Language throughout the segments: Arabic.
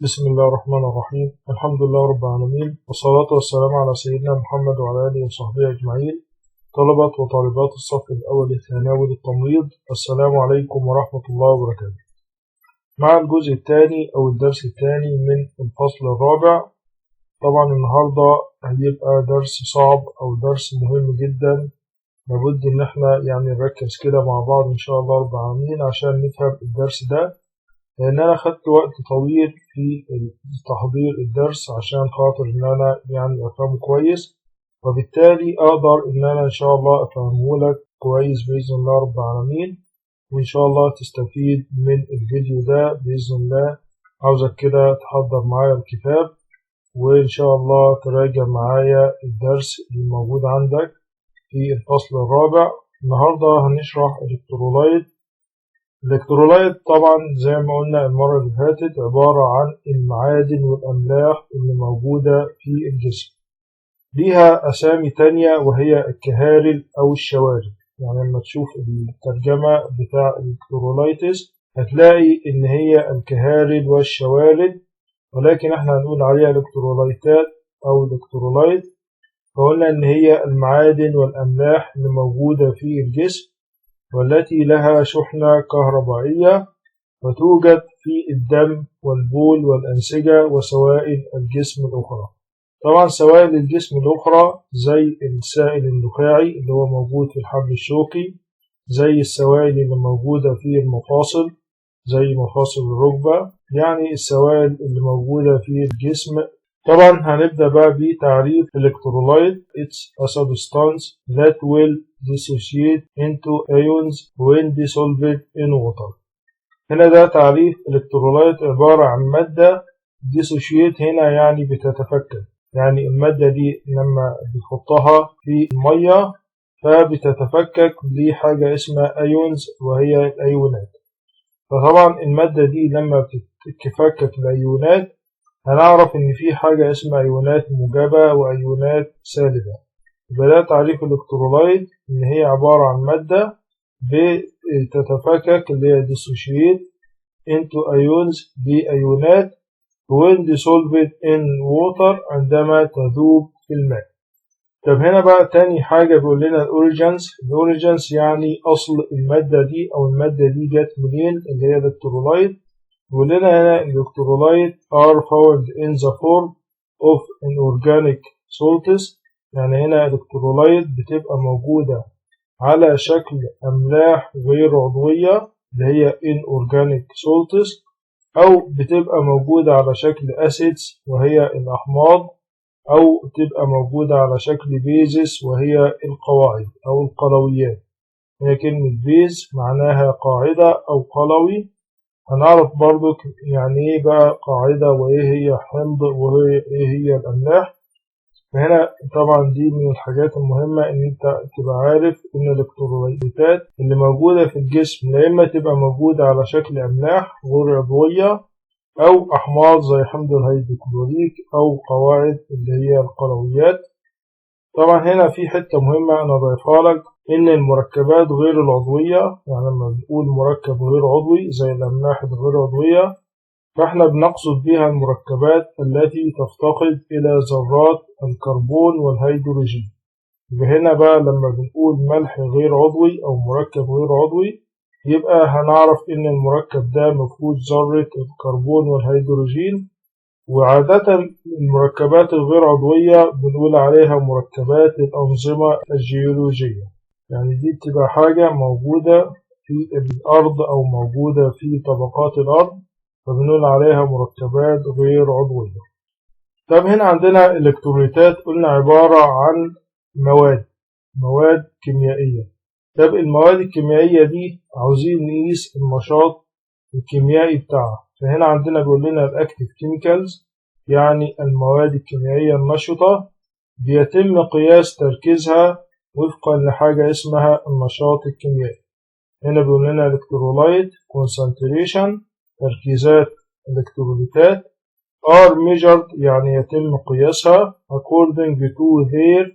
بسم الله الرحمن الرحيم. الحمد لله رب العالمين، والصلاة والسلام على سيدنا محمد وعلى آله وصحبه أجمعين. طلبة وطالبات الصف الأول الثانوي للتمريض، السلام عليكم ورحمة الله وبركاته. مع الجزء الثاني أو الدرس الثاني من الفصل الرابع. طبعا النهاردة هيبقى درس صعب أو درس مهم جدا، لابد إن احنا نركز كده مع بعض إن شاء الله رب العالمين عشان نفهم الدرس ده، لأن أنا خدت وقت طويل في تحضير الدرس عشان خاطر إن أنا أفهمه كويس، وبالتالي أقدر إن أنا إن شاء الله أفهمه لك كويس بإذن الله رب العالمين، وإن شاء الله تستفيد من الفيديو ده بإذن الله. عاوزك كده تحضر معايا الكتاب، وإن شاء الله تراجع معايا الدرس اللي موجود عندك في الفصل الرابع. النهاردة هنشرح الإلكترولايت. الإلكترولايت طبعا زي ما قلنا المرة اللي فاتت عبارة عن المعادن والأملاح اللي موجودة في الجسم، ليها أسامي تانية وهي الكهارل أو الشوارد. يعني لما تشوف الترجمة بتاع الإلكترولايتس هتلاقي إن هي الكهارل والشوارد، ولكن احنا هنقول عليها إلكترولايتات أو الإلكترولايت. فقلنا إن هي المعادن والأملاح اللي موجودة في الجسم، والتي لها شحنة كهربائية، وتوجد في الدم والبول والأنسجة وسوائل الجسم الأخرى. طبعا سوائل الجسم الأخرى زي السائل النخاعي اللي هو موجود في الحبل الشوكي، زي السوائل اللي موجودة في المفاصل زي مفاصل الركبة، يعني السوائل اللي موجودة في الجسم. طبعا هنبدأ بقى بتعريف الإلكترولايت. It's a substance that will dissociate into ions when dissolved in water. هنا ده تعريف الإلكترولايت، عبارة عن مادة dissociate، هنا يعني بتتفكك، يعني المادة دي لما بتحطها في المية فبتتفكك لحاجة اسمها ايونز وهي الأيونات. فطبعا المادة دي لما بتتفكك الأيونات هنعرف إن في حاجة اسمها أيونات موجبة وأيونات سالبة. يبقى ده تعريف الإلكترولايت، إن هي عبارة عن مادة بتتفكك اللي هي dissociate into ions بأيونات when dissolved in water عندما تذوب في الماء. طب هنا بقى تاني حاجة بيقول لنا الأوريجنز يعني أصل المادة دي أو المادة دي جت منين اللي هي الإلكترولايت. بيقول لنا هنا الإلكترولايت are found in the form of inorganic salts. يعني هنا الإلكترولايت بتبقى موجودة على شكل أملاح غير عضوية اللي هي inorganic salts، أو بتبقى موجودة على شكل acids وهي الأحماض، أو تبقى موجودة على شكل بيزس وهي القواعد أو القلويات. هي كلمة بيز معناها قاعدة أو قلوي. هنعرف برضو يعني ايه بقى قاعدة وايه هي حمض وايه هي الأملاح. فهنا طبعا دي من الحاجات المهمة ان انت تبقى عارف ان الإلكترولايتات اللي موجودة في الجسم لا اما تبقى موجودة على شكل أملاح غير عضوية، أو أحماض زي حمض الهيدروكلوريك، أو قواعد اللي هي القلويات. طبعا هنا في حتة مهمة أنا ضيفها لك، إن المركبات غير العضوية، يعني لما بنقول مركب غير عضوي زي الأملاح الغير عضوية فإحنا بنقصد بها المركبات التي تفتقد إلى ذرات الكربون والهيدروجين. هنا بقى لما بنقول ملح غير عضوي أو مركب غير عضوي يبقى هنعرف إن المركب ده مفقود ذرة الكربون والهيدروجين. وعادة المركبات الغير عضوية بنقول عليها مركبات الأنظمة الجيولوجية، يعني دي بتبقى حاجة موجودة في الأرض أو موجودة في طبقات الأرض، فبنقول عليها مركبات غير عضوية. طب هنا عندنا الإلكتروليتات، قلنا عبارة عن مواد كيميائية. طب المواد الكيميائية دي عاوزين نقيس النشاط الكيميائي بتاعها. فهنا عندنا بيقول لنا الأكتيف كيميكالز، يعني المواد الكيميائية النشطة، بيتم قياس تركيزها وفقا لحاجة اسمها النشاط الكيميائي. هنا بيقول لنا الإلكترولايت concentration، تركيزات الإلكتروليتات are measured يعني يتم قياسها according to their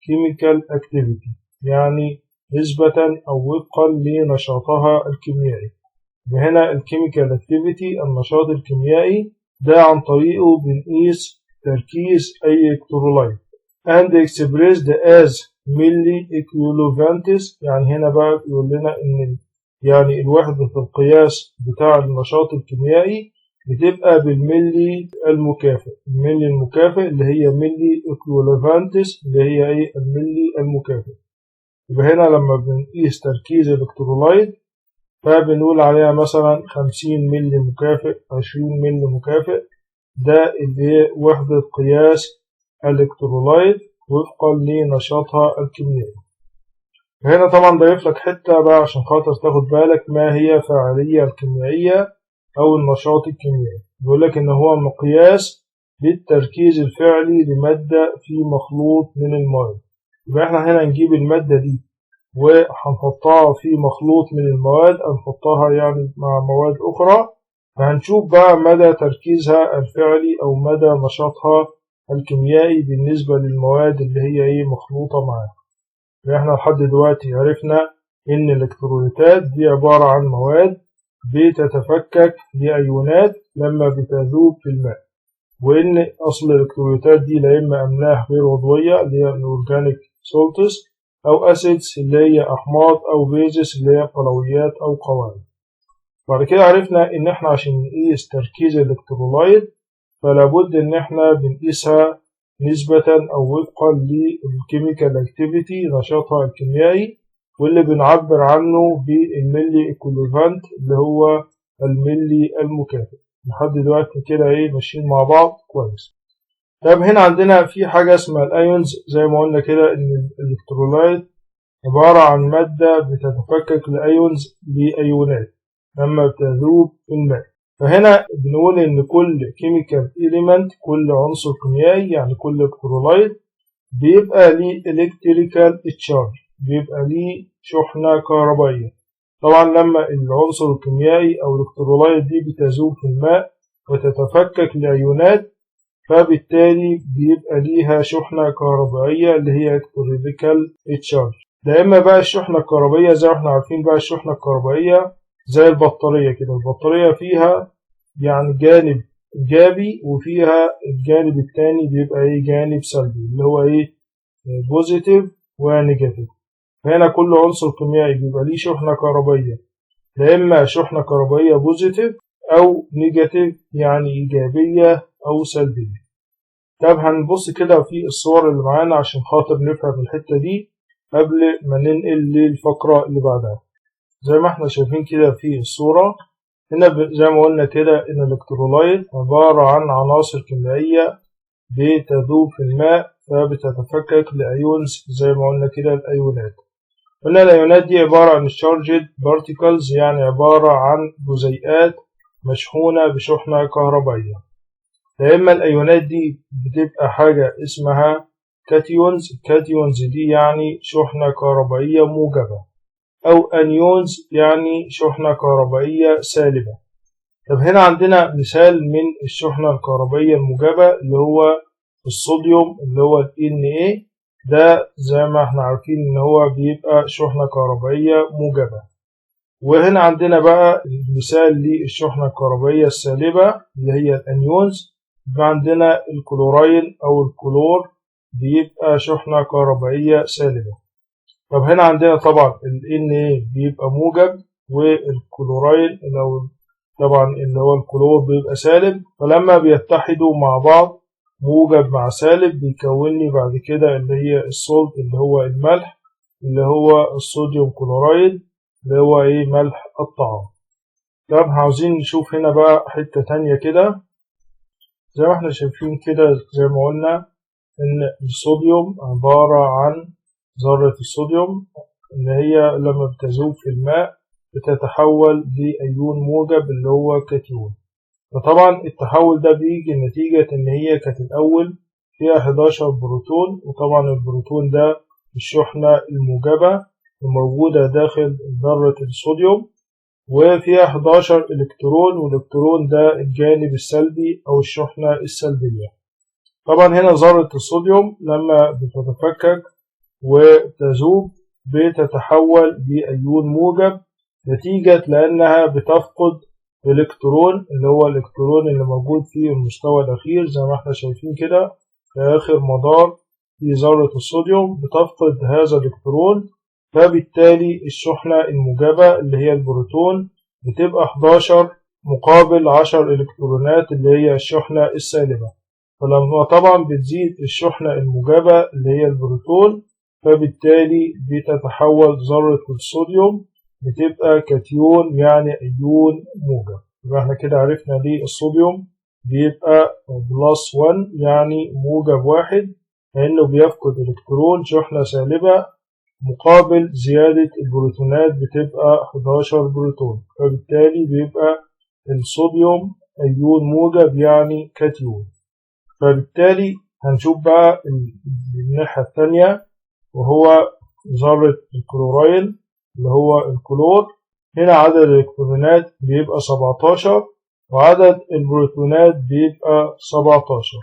chemical activity، يعني نسبة أو وفقا لنشاطها الكيميائي. هنا الكيميكال اكتيفيتي النشاط الكيميائي ده عن طريقه بنقيس تركيز أي إلكترولايت and expressed as milli equivalents. يعني هنا بقى بيقول لنا إن يعني الوحدة القياس بتاع النشاط الكيميائي بتبقى بالملي المكافئ. الملي المكافئ اللي هي ملي equivalents اللي هي ايه الملي المكافئ. يبقى هنا لما بنقيس تركيز الإلكترولايت فبنقول عليها مثلا 50 ملي مكافئ 20 ملي مكافئ. ده اللي هي وحدة قياس الإلكترولايت وفقا لنشاطها الكيميائي. هنا طبعا ضايف لك حتة بقى عشان خاطر تاخد بالك ما هي فاعلية الكيميائية أو النشاط الكيميائي. بيقول لك إن هو مقياس للتركيز الفعلي لمادة في مخلوط من المواد. يبقى احنا هنا نجيب المادة دي وهنحطها في مخلوط من المواد، هنحطها يعني مع مواد أخرى، فهنشوف بقى مدى تركيزها الفعلي أو مدى نشاطها الكيميائي بالنسبة للمواد اللي هي ايه مخلوطة معاها. احنا لحد دلوقتي عرفنا إن الإلكتروليتات دي عبارة عن مواد بتتفكك لأيونات لما بتذوب في الماء، وإن أصل الإلكتروليتات دي لا إما أملاح غير عضوية اللي هي الأورجانيك سولتس أو أسيدز اللي هي أحماض أو بيزس اللي هي قلويات أو قوارض. بعد كده عرفنا إن إحنا عشان نقيس تركيز الإلكترولايت فلا بد إن إحنا بنقيسها نسبة أو وفقا للكيميكال أكتيفيتي نشاطها الكيميائي، واللي بنعبر عنه بالملي إكويفالنت اللي هو الملي المكافئ. لحد دلوقتي كده إيه ماشيين مع بعض كويس. طب هنا عندنا في حاجة اسمها الأيونز. زي ما قلنا كده إن الإلكترولايت عبارة عن مادة بتتفكك لأيونز لأيونات لما بتذوب في الماء. فهنا بنقول إن كل كيميكال إيليمنت كل عنصر كيميائي يعني كل إلكترولايت بيبقى ليه إلكتريكال تشارج، بيبقى ليه شحنة كهربائية. طبعا لما العنصر الكيميائي أو الإلكترولايت دي بتذوب في الماء وتتفكك لأيونات فبالتالي بيبقى ليها شحنة كهربائية اللي هي إلكتريكال تشارج. ده إما بقى الشحنة الكهربائية زي ما احنا عارفين بقى الشحنة الكهربائية زي البطارية كده. البطارية فيها يعني جانب إيجابي وفيها الجانب التاني بيبقى إيه جانب سلبي اللي هو إيه بوزيتيف ونيجاتيف. فهنا كل عنصر كيميائي بيبقى ليه شحنة كهربائية، لا إما شحنة كهربائية بوزيتيف أو نيجاتيف يعني إيجابية أو سلبية. طب هنبص كده في الصور اللي معانا عشان خاطر نفهم الحتة دي قبل ما ننقل للفقرة اللي بعدها. زي ما احنا شايفين كده في الصورة هنا زي ما قلنا كده إن الإلكترولايت عبارة عن عناصر كيميائية بتذوب في الماء فبتتفكك لأيونز زي ما قلنا كده الأيونات. قلنا الأيونات دي عبارة عن charged particles يعني عبارة عن جزيئات مشحونة بشحنة كهربائية. إما الأيونات دي بتبقى حاجة اسمها كاتيونز. الكاتيونز دي يعني شحنة كهربائية موجبة، أو أنيونز يعني شحنة كهربائية سالبة. طب هنا عندنا مثال من الشحنة الكهربائية الموجبة اللي هو الصوديوم اللي هو ال Na. ده زي ما احنا عارفين ان هو بيبقى شحنة كهربائية موجبة. وهنا عندنا بقى المثال للشحنة الكهربائية السالبة اللي هي الأنيونز. عندنا الكلوراين أو الكلور بيبقى شحنة كهربائية سالبة. طب هنا عندنا طبعا ال Na بيبقى موجب والكلوراين طبعا اللي هو الكلور بيبقى سالب، فلما بيتحدوا مع بعض موجب مع سالب بيكون لي بعد كده اللي هي الصولت اللي هو الملح اللي هو الصوديوم كلورايد اللي هو ايه ملح الطعام. طب عاوزين نشوف هنا بقى حتة تانية كده. زي ما احنا شايفين كده زي ما قلنا ان الصوديوم عبارة عن ذرة الصوديوم اللي هي لما بتذوب في الماء بتتحول لأيون موجب اللي هو كاتيون. فطبعا التحول ده بيجي نتيجة ان هي كانت الأول فيها 11 بروتون، وطبعا البروتون ده الشحنة الموجبة وموجودة داخل ذرة الصوديوم، وفيها 11 إلكترون، والإلكترون ده الجانب السلبي أو الشحنة السلبية. طبعا هنا ذرة الصوديوم لما بتتفكك وتذوب بتتحول لأيون موجب نتيجة لأنها بتفقد الكترون اللي هو الالكترون اللي موجود في المستوى الأخير زي ما احنا شايفين كده في آخر مدار في ذرة الصوديوم بتفقد هذا الإلكترون، فبالتالي الشحنة الموجبة اللي هي البروتون بتبقى 11 مقابل 10 إلكترونات اللي هي الشحنة السالبة. فلما طبعا بتزيد الشحنة الموجبة اللي هي البروتون فبالتالي بتتحول ذرة الصوديوم بتبقى كاتيون يعني أيون موجب. يبقى احنا كده عرفنا ليه الصوديوم بيبقى بلس 1 يعني موجب واحد، لأنه بيفقد إلكترون شحنة سالبة مقابل زيادة البروتونات بتبقى 11 بروتون، فبالتالي بيبقى الصوديوم أيون موجب يعني كاتيون. فبالتالي هنشوف بقى الناحية الثانية وهو ذرة الكلورايل اللي هو الكلور. هنا عدد الإلكترونات بيبقى 17 وعدد البروتونات بيبقى 17.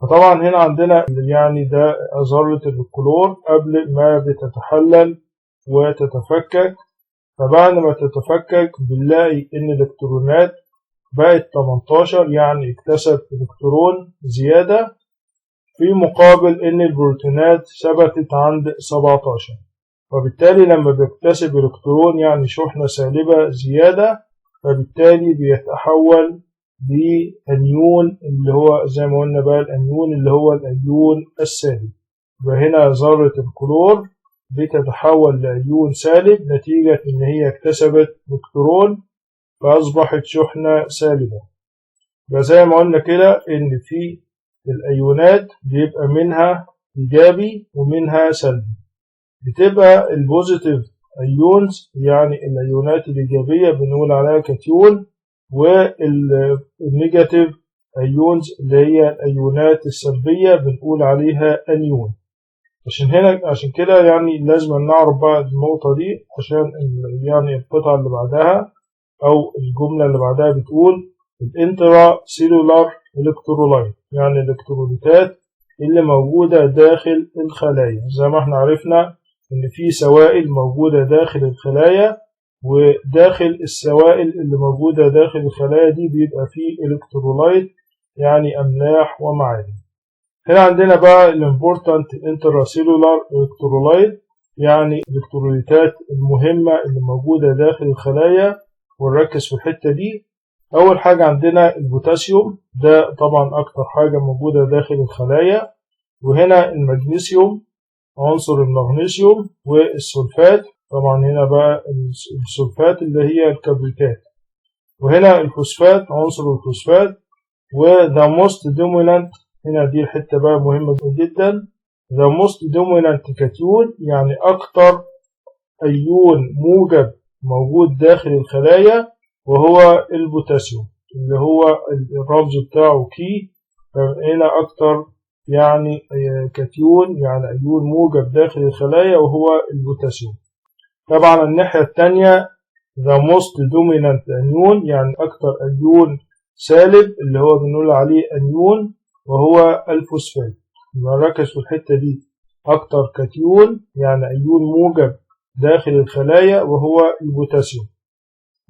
فطبعا هنا عندنا يعني ده ذرة الكلور قبل ما بتتحلل وتتفكك، فبعد ما تتفكك بنلاقي إن الإلكترونات بقت 18 يعني اكتسب إلكترون زيادة، في مقابل إن البروتونات ثبتت عند 17. فبالتالي لما بيكتسب إلكترون يعني شحنة سالبة زيادة فبالتالي بيتحول لأنيون اللي هو زي ما قلنا بقى الأنيون اللي هو الأيون السالب. وهنا ذرة الكلور بتتحول لأيون سالب نتيجة إن هي اكتسبت إلكترون فأصبحت شحنة سالبة. وزي ما قلنا كده إن في الأيونات بيبقى منها إيجابي ومنها سلبي. بتبقى البوزيتيف أيونز يعني الأيونات الإيجابية بنقول عليها كاتيون، والنيجاتيف أيونز اللي هي الأيونات السلبية بنقول عليها أنيون. عشان كده يعني لازم نعرف بقى النقطة دي عشان يعني القطعة اللي بعدها أو الجملة اللي بعدها بتقول الانترا سيلولار إلكترولايت يعني الإلكتروليتات اللي موجودة داخل الخلايا. زي ما احنا عرفنا إن في سوائل موجودة داخل الخلايا، وداخل السوائل اللي موجودة داخل الخلايا دي بيبقى فيه إلكترولايت يعني أملاح ومعادن. هنا عندنا بقى الامبورتانت انتراسيلولار إلكترولايت يعني الإلكتروليتات المهمة اللي موجودة داخل الخلايا، ونركز في الحتة دي. أول حاجة عندنا البوتاسيوم، ده طبعا أكتر حاجة موجودة داخل الخلايا. وهنا المغنيسيوم، عنصر المغنيسيوم، والسلفات، طبعا هنا بقى السلفات اللي هي الكبريتات. وهنا الفوسفات، عنصر الفوسفات. وذا موست دومينانت، هنا دي الحتة بقى مهمة جدا، ذا موست دومينانت كاتيون يعني أكتر أيون موجب موجود داخل الخلايا وهو البوتاسيوم اللي هو الرمز بتاعه كي. فهنا أكتر يعني كاتيون يعني أيون موجب داخل الخلايا وهو البوتاسيوم. طبعا الناحية الثانية the most dominant أنيون يعني أكتر أيون سالب اللي هو بنقول عليه أنيون وهو الفوسفات. نركز في الحتة دي، أكتر كاتيون يعني أيون موجب داخل الخلايا وهو البوتاسيوم،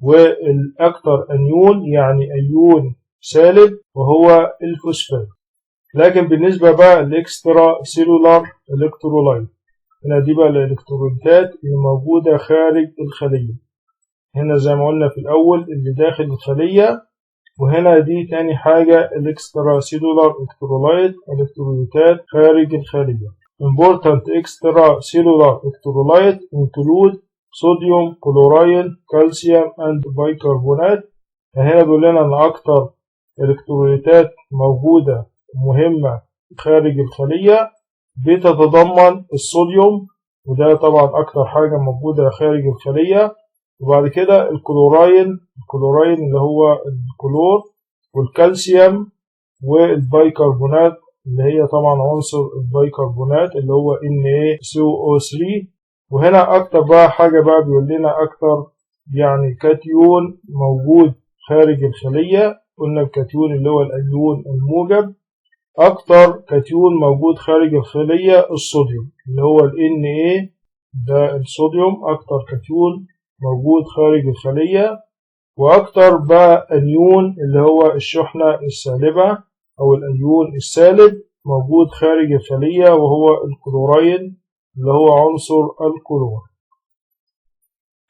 والأكتر أنيون يعني أيون سالب وهو الفوسفات. لكن بالنسبة بقى للإكسترا سيلولار إلكترولايت، هنا دي بقى الإلكتروليتات اللي موجودة خارج الخلية. هنا زي ما قلنا في الأول اللي داخل الخلية، وهنا دي تاني حاجة الإكسترا سيلولار إلكترولايت إلكتروليتات خارج الخلية. Important extracellular electrolyte include sodium, chlorine, calcium and bicarbonate. هنا بيقول لنا إن أكتر إلكتروليتات موجودة مهمة خارج الخلية بتتضمن الصوديوم، وده طبعا أكتر حاجة موجودة خارج الخلية. وبعد كده الكلوراين اللي هو الكلور، والكالسيوم، والبيكربونات اللي هي طبعا عنصر البيكربونات اللي هو NaCO3. وهنا أكتر بقى حاجة بقى بيقول لنا أكتر يعني كاتيون موجود خارج الخلية. قلنا الكاتيون اللي هو الأيون الموجب، أكتر كاتيون موجود خارج الخلية الصوديوم اللي هو Na، ده الصوديوم أكتر كاتيون موجود خارج الخلية. وأكتر بقى أنيون اللي هو الشحنة السالبة أو الأنيون السالب موجود خارج الخلية، وهو الكلوراين اللي هو عنصر الكلور.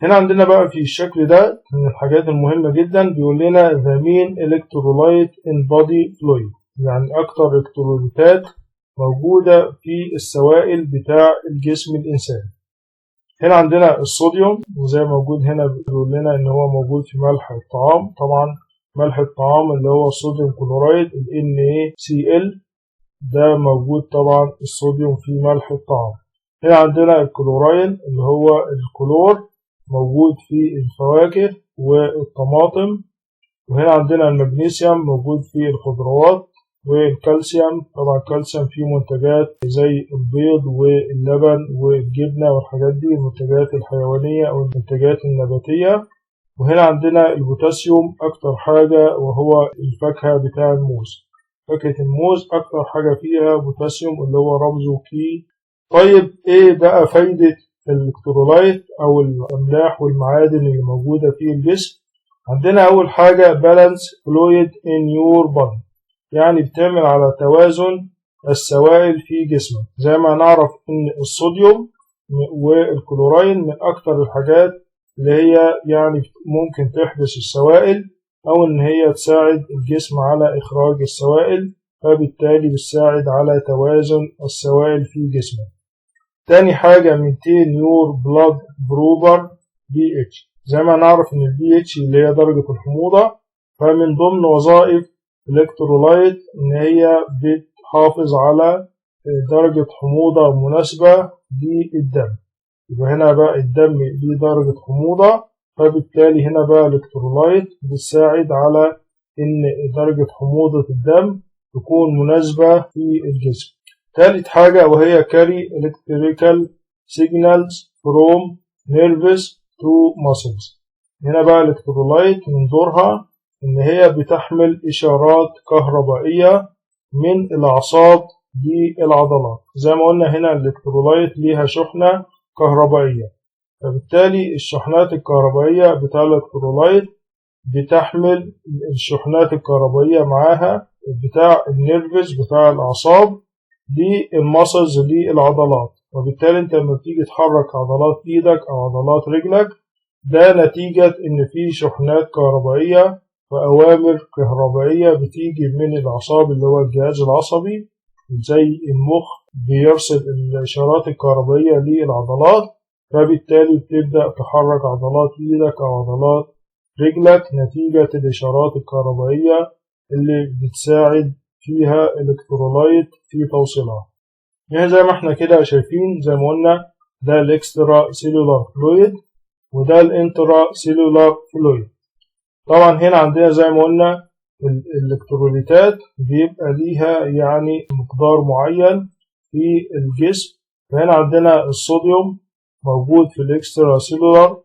هنا عندنا بقى في الشكل ده من الحاجات المهمة جدا بيقول لنا the mean electrolyte in body fluid، يعني أكتر إلكتروليتات موجودة في السوائل بتاع الجسم الإنساني. هنا عندنا الصوديوم، وزي ما موجود هنا بيقول لنا إن هو موجود في ملح الطعام. طبعا ملح الطعام اللي هو الصوديوم كلورايد ال NaCl ده موجود طبعا الصوديوم في ملح الطعام. هنا عندنا الكلوراين اللي هو الكلور موجود في الفواكه والطماطم. وهنا عندنا المغنيسيوم موجود في الخضروات، والكالسيوم طبعا الكالسيوم في منتجات زي البيض واللبن والجبنة والحاجات دي، المنتجات الحيوانية أو المنتجات النباتية. وهنا عندنا البوتاسيوم أكتر حاجة، وهو الفاكهة بتاع الموز. فاكهة الموز أكتر حاجة فيها بوتاسيوم اللي هو رمزه كي. طيب إيه بقى فايدة الإلكترولايت أو الأملاح والمعادن اللي موجودة في الجسم؟ عندنا أول حاجة بالانس فلويد إن يور بادي، يعني بتعمل على توازن السوائل في جسمك. زي ما نعرف إن الصوديوم والكلوراين من أكتر الحاجات اللي هي يعني ممكن تحبس السوائل أو إن هي تساعد الجسم على إخراج السوائل، فبالتالي بتساعد على توازن السوائل في جسمك. تاني حاجة 200 يور بلاد بروبر pH. زي ما نعرف إن pH اللي هي درجة الحموضة، فمن ضمن وظائف الإلكترولايت إن هي بتحافظ على درجة حموضة مناسبة للدم. يبقى هنا بقى الدم ليه درجة حموضة، فبالتالي هنا بقى الإلكترولايت بتساعد على إن درجة حموضة الدم تكون مناسبة في الجسم. ثالث حاجة وهي carry electrical signals from nerves to muscles. هنا بقى الإلكترولايت من دورها إن هي بتحمل إشارات كهربائية من الأعصاب للعضلات. زي ما قلنا هنا الإلكترولايت ليها شحنة كهربائية، فبالتالي الشحنات الكهربائية بتاع الإلكترولايت بتحمل الشحنات الكهربائية معاها بتاع النيرفز بتاع الأعصاب للمسلز للعضلات. وبالتالي انت لما بتيجي تحرك عضلات ايدك او عضلات رجلك، ده نتيجة ان في شحنات كهربائية وأوامر كهربائية بتيجي من الأعصاب اللي هو الجهاز العصبي زي المخ، بيرسل الإشارات الكهربائية للعضلات، فبالتالي بتبدأ تحرك عضلات إيدك أو عضلات رجلك نتيجة الإشارات الكهربائية اللي بتساعد فيها الإلكترولايت في توصيلها. يعني زي ما احنا كده شايفين، زي ما قلنا ده الإكسترا سيلولار فلويد وده الانترا سيلولار فلويد. طبعا هنا عندنا زي ما قلنا الإلكتروليتات بيبقى ليها يعني مقدار معين في الجسم. فهنا عندنا الصوديوم موجود في الإكسترا سيلولار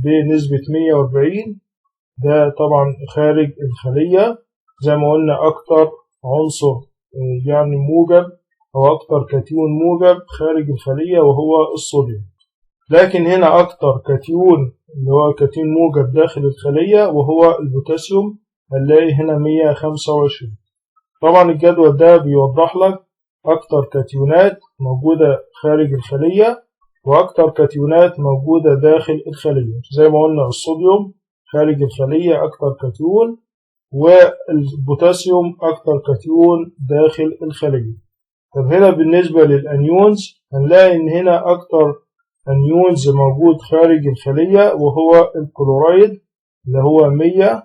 بنسبة 140، ده طبعا خارج الخلية. زي ما قلنا أكتر عنصر يعني موجب أو أكتر كاتيون موجب خارج الخلية وهو الصوديوم. لكن هنا أكتر كاتيون اللي هو كاتيون موجب داخل الخلية وهو البوتاسيوم، هنلاقي هنا 125. طبعا الجدول ده بيوضح لك أكتر كاتيونات موجودة خارج الخلية وأكتر كاتيونات موجودة داخل الخلية. زي ما قلنا الصوديوم خارج الخلية أكتر كاتيون، والبوتاسيوم أكتر كاتيون داخل الخلية. طب هنا بالنسبة للأنيونز هنلاقي إن هنا أكتر أنيونز موجود خارج الخلية وهو الكلورايد اللي هو 100،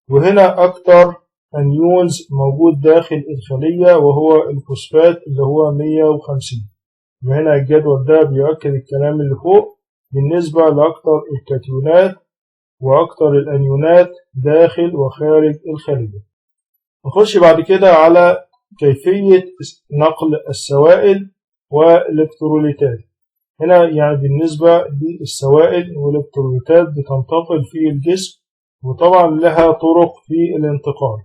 وهنا أكتر أنيونز موجود داخل الخلية وهو الفوسفات اللي هو 150. وهنا الجدول ده بيؤكد الكلام اللي فوق بالنسبة لأكتر الكاتيونات وأكتر الأنيونات داخل وخارج الخلية. نخش بعد كده على كيفية نقل السوائل والإلكتروليتات. هنا يعني بالنسبة للسوائل والإلكتروليتات بتنتقل في الجسم، وطبعا لها طرق في الانتقال.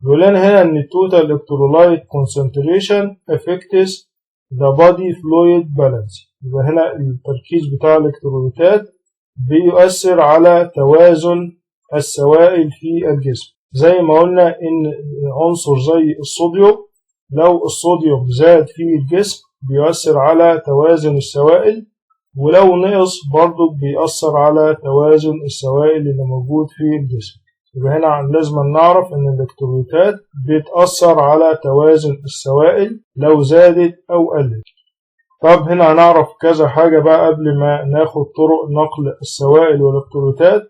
بيقول لنا هنا إن التوتال إلكترولايت concentration affects the body fluid balance. يبقى هنا التركيز بتاع الإلكتروليتات بيؤثر على توازن السوائل في الجسم. زي ما قلنا إن عنصر زي الصوديوم لو الصوديوم زاد في الجسم بيؤثر على توازن السوائل، ولو نقص برضه بيأثر على توازن السوائل اللي موجود في الجسم. يبقى هنا لازم نعرف إن الإلكتروليتات بتأثر على توازن السوائل لو زادت أو قلت. طب هنا هنعرف كذا حاجة بقى قبل ما ناخد طرق نقل السوائل والإلكتروليتات.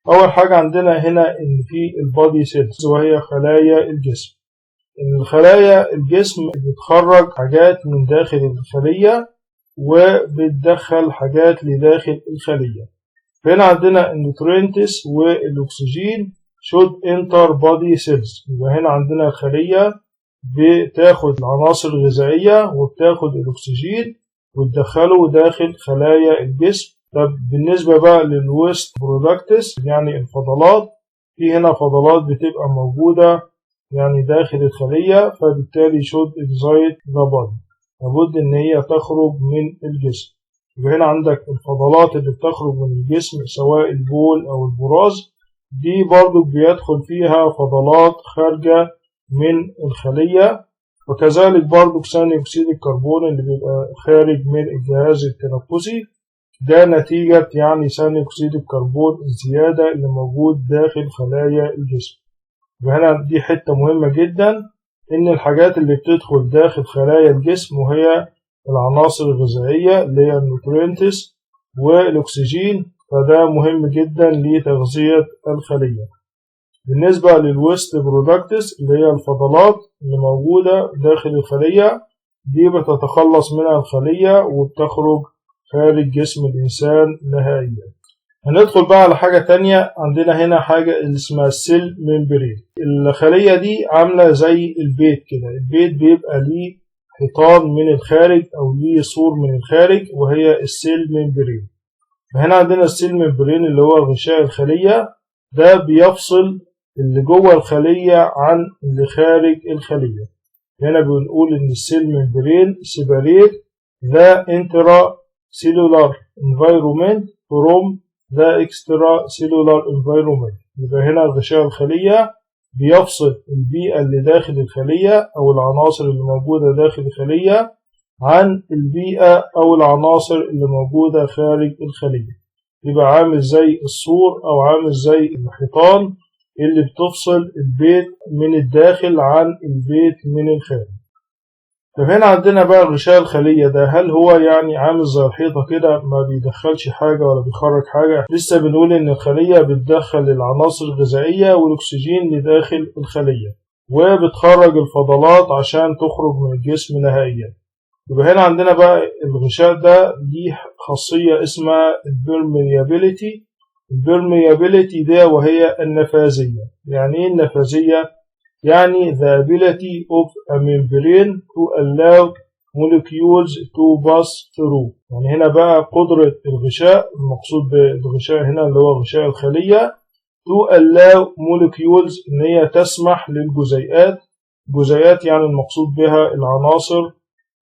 أول حاجة عندنا هنا إن في البادي سيلز وهي خلايا الجسم. الخلايا الجسم بتخرج حاجات من داخل الخلية وبتدخل حاجات لداخل الخلية. فهنا عندنا النيوترينتس والأكسجين should enter body cells. يبقى هنا عندنا الخلية بتاخد العناصر الغذائية وبتاخد الأكسجين وتدخله داخل خلايا الجسم. طب بالنسبة بقى للويست برودكتس يعني الفضلات، في هنا فضلات بتبقى موجودة يعني داخل الخلية، فبالتالي should exit the body، لابد إن هي تخرج من الجسم. يبقى هنا عندك الفضلات اللي بتخرج من الجسم سواء البول أو البراز، دي برضو بيدخل فيها فضلات خارجة من الخلية. وكذلك برضو ثاني أكسيد الكربون اللي بيبقى خارج من الجهاز التنفسي، ده نتيجة يعني ثاني أكسيد الكربون الزيادة اللي موجود داخل خلايا الجسم. وهنا دي حتة مهمة جدا، إن الحاجات اللي بتدخل داخل خلايا الجسم وهي العناصر الغذائية اللي هي النيوترينتس والأكسجين، فده مهم جدا لتغذية الخلية. بالنسبة للويست برودكتس اللي هي الفضلات اللي موجودة داخل الخلية، دي بتتخلص منها الخلية وبتخرج خارج جسم الإنسان نهائيا. هندخل بقى على حاجة تانية. عندنا هنا حاجة اللي اسمها السيل ممبرين. الخلية دي عاملة زي البيت كده، البيت بيبقى ليه حيطان من الخارج أو ليه سور من الخارج وهي السيل ممبرين. فهنا عندنا السيل ممبرين اللي هو غشاء الخلية، ده بيفصل اللي جوه الخلية عن اللي خارج الخلية. هنا بنقول إن السيل ممبرين separate the intracellular environment from the extracellular environment. يبقى هنا غشاء الخلية بيفصل البيئة اللي داخل الخلية أو العناصر اللي موجودة داخل الخلية عن البيئة أو العناصر اللي موجودة خارج الخلية. يبقى عامل زي السور أو عامل زي الحيطان اللي بتفصل البيت من الداخل عن البيت من الخارج. طب هنا عندنا بقى غشاء الخلية ده، هل هو يعني عامل زي الحيطة كده ما بيدخلش حاجة ولا بيخرج حاجة؟ لسه بنقول إن الخلية بتدخل العناصر الغذائية والأكسجين لداخل الخلية وبتخرج الفضلات عشان تخرج من الجسم نهائيا. يبقى هنا عندنا بقى الغشاء ده ليه خاصية اسمها البرميابيليتي. البرميابيليتي ده وهي النفاذية. يعني ايه النفاذية؟ يعني the ability of a membrane to allow molecules to pass through. يعني هنا بقى قدرة الغشاء، المقصود بالغشاء هنا اللي هو غشاء الخلية، to allow molecules إن هي تسمح للجزيئات، جزيئات يعني المقصود بها العناصر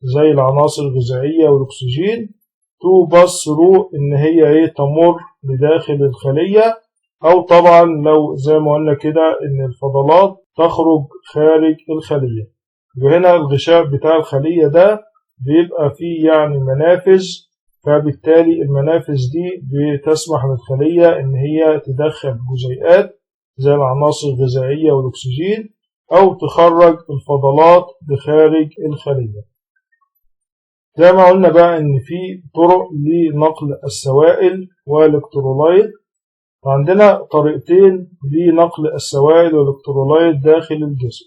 زي العناصر الغذائية والأكسجين، to pass through إن هي تمر لداخل الخلية، أو طبعا لو زي ما قلنا كده إن الفضلات تخرج خارج الخلية. وهنا الغشاء بتاع الخلية ده بيبقى فيه يعني منافذ، فبالتالي المنافذ دي بتسمح للخلية إن هي تدخل جزيئات زي العناصر الغذائية والأكسجين أو تخرج الفضلات بخارج الخلية. زي ما قلنا بقى إن في طرق لنقل السوائل والإلكترولايت. عندنا طريقتين لنقل السوائل والإلكترولايت داخل الجسم.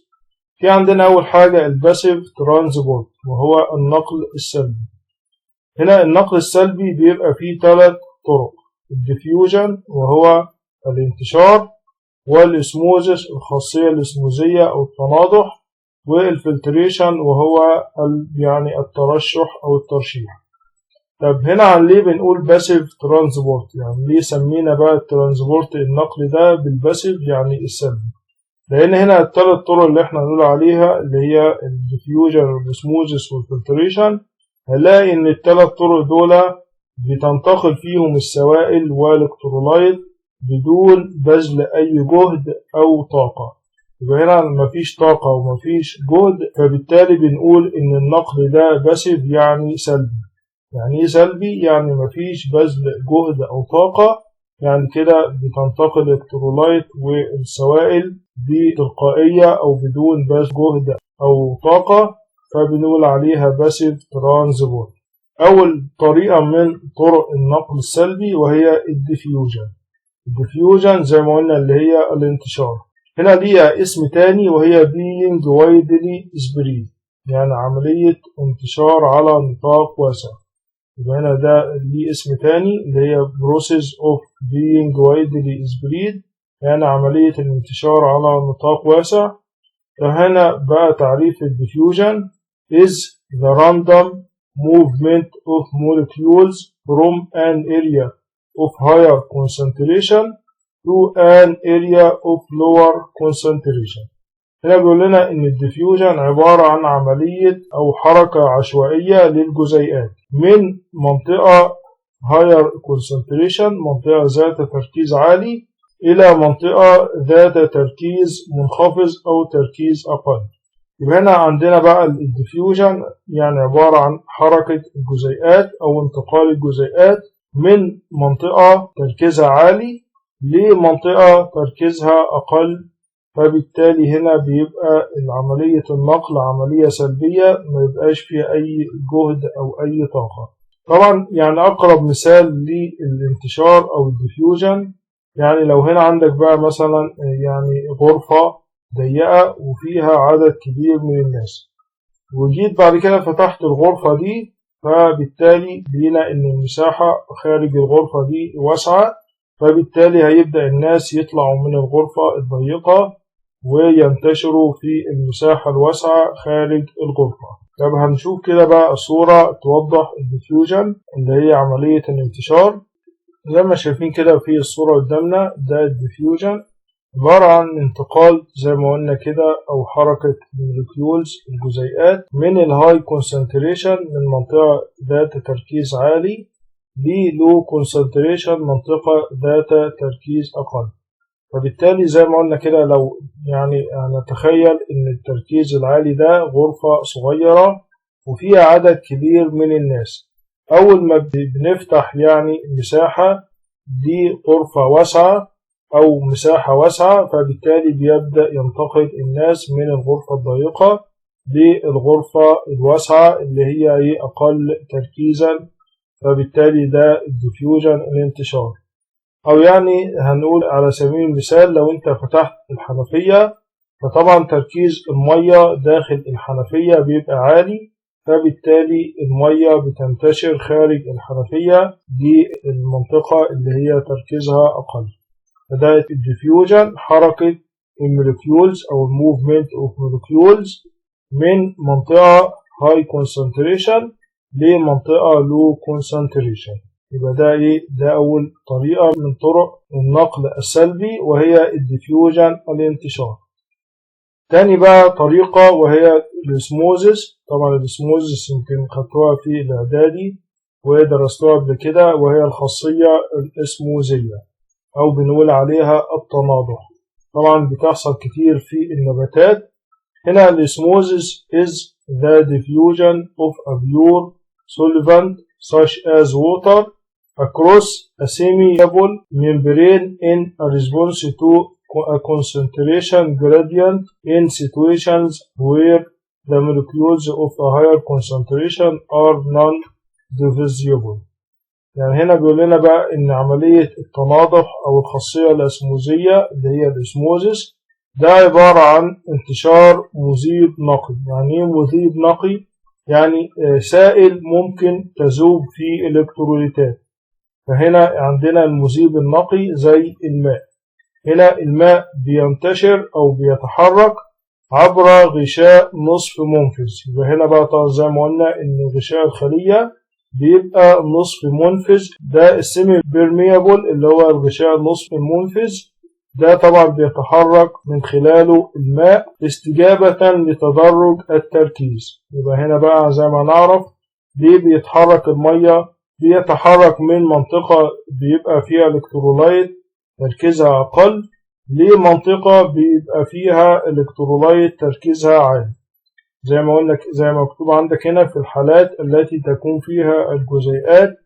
في عندنا أول حاجة الباسيف ترانسبورت وهو النقل السلبي. هنا النقل السلبي بيبقى فيه 3 طرق: الديفيوجن وهو الانتشار، والاسموزس الخاصية الاسموزية أو التناضح، والفلتريشن وهو يعني الترشح أو الترشيح. طب هنا ليه بنقول باسيف ترانسبورت؟ يعني ليه سمينا بقى الترانسبورت النقل ده بالباسيف يعني السلبي؟ لأن هنا ال3 طرق اللي احنا هنقول عليها اللي هي الديفيوجن والاسموزس والفلتريشن، هنلاقي إن ال3 طرق دول بتنتقل فيهم السوائل والإلكترولايت بدون بذل أي جهد أو طاقة. يبقى هنا مفيش طاقة ومفيش جهد، فبالتالي بنقول إن النقل ده باسيف يعني سلبي. يعني إيه سلبي؟ يعني مفيش بذل جهد أو طاقة، يعني كده بتنتقل الإلكترولايت والسوائل بتلقائية أو بدون بذل جهد أو طاقة، فبنقول عليها باسيف ترانسبورت. أول طريقة من طرق النقل السلبي وهي الديفيوجن. الديفيوجن زي ما قلنا اللي هي الانتشار، هنا ليها اسم تاني وهي being widely spread، يعني عملية انتشار على نطاق واسع. يبقى هنا ده ليه اسم تاني اللي هي process of being widely spread، يعني عملية الانتشار على نطاق واسع. فهنا بقى تعريف الديفيوجن is the random movement of molecules from an area of higher concentration to an area of lower concentration. هنا بيقول لنا إن الديفيوجن عبارة عن عملية أو حركة عشوائية للجزيئات من منطقة higher concentration، منطقة ذات تركيز عالي، إلى منطقة ذات تركيز منخفض أو تركيز أقل. يبقى هنا عندنا بقى الديفيوجن يعني عبارة عن حركة الجزيئات أو انتقال الجزيئات من منطقة تركيزها عالي لمنطقة تركيزها أقل، فبالتالي هنا بيبقى عملية النقل عملية سلبية ما يبقاش فيها أي جهد أو أي طاقة. طبعا يعني أقرب مثال للانتشار أو الديفيوجن، يعني لو هنا عندك بقى مثلا يعني غرفة ضيقة وفيها عدد كبير من الناس، وجيت بعد كده فتحت الغرفة دي، فبالتالي لقينا إن المساحة خارج الغرفة دي واسعة، فبالتالي هيبدأ الناس يطلعوا من الغرفة الضيقة وينتشروا في المساحة الواسعة خارج الغرفة. طب هنشوف كده بقى صورة توضح الديفيوجن اللي هي عملية الانتشار. زي ما شايفين كده في الصورة قدامنا، ده الديفيوجن عبارة عن انتقال زي ما قلنا كده أو حركة الموليكيولز الجزيئات من الهاي كونسنتريشن من منطقة ذات تركيز عالي للو كونسنتريشن منطقة ذات تركيز أقل. فبالتالي زي ما قلنا كده لو يعني نتخيل إن التركيز العالي ده غرفة صغيرة وفيها عدد كبير من الناس، أول ما بنفتح يعني مساحة دي غرفة واسعة أو مساحة واسعة، فبالتالي بيبدأ ينتقل الناس من الغرفة الضيقة للغرفة الواسعة اللي هي أقل تركيزا، فبالتالي ده الديفيوجن الانتشار. أو يعني هنقول على سبيل المثال لو أنت فتحت الحنفية، فطبعا تركيز المية داخل الحنفية بيبقى عالي، فبالتالي المية بتنتشر خارج الحنفية دي المنطقة اللي هي تركيزها أقل. فده الديفيوجن حركة الموليكيولز أو الموفمنت أوف موليكيولز من منطقة هاي كونسنتريشن لمنطقة لو كونسنتريشن. يبقى ده أول طريقة من طرق النقل السلبي وهي الديفيوجن الانتشار. تاني بقى طريقة وهي الاسموزس. طبعا الاسموزس يمكن خدتوها في الإعدادي ودرستوها قبل كده، وهي الخاصية الاسموزية أو بنقول عليها التناضح. طبعا بتحصل كتير في النباتات. هنا الاسموزس is the diffusion of a pure solvent such as water across a semi-stable membrane in a response to a concentration gradient in situations where the molecules of a higher concentration are non-divisible. يعني هنا بيقول لنا بقى إن عملية التناضح أو الخاصية الأسموزية اللي هي الاسموزس ده عبارة عن انتشار مذيب نقي. يعني ايه مذيب نقي؟ يعني سائل ممكن تذوب فيه الكتروليتات. فهنا عندنا المذيب النقي زي الماء. هنا الماء بينتشر أو بيتحرك عبر غشاء نصف منفذ. يبقى هنا بقى زي ما قلنا إن غشاء الخلية بيبقى نصف منفذ، ده السيمي بيرميابل اللي هو الغشاء النصف المنفذ، ده طبعا بيتحرك من خلاله الماء استجابة لتدرج التركيز. يبقى هنا بقى زي ما نعرف ليه بيتحرك المية، بيتحرك من منطقة بيبقى فيها الكترولايت تركيزها أقل لمنطقة بيبقى فيها الإلكترولايت تركيزها عالي، زي ما قلنا زي ما مكتوب عندك هنا في الحالات التي تكون فيها الجزيئات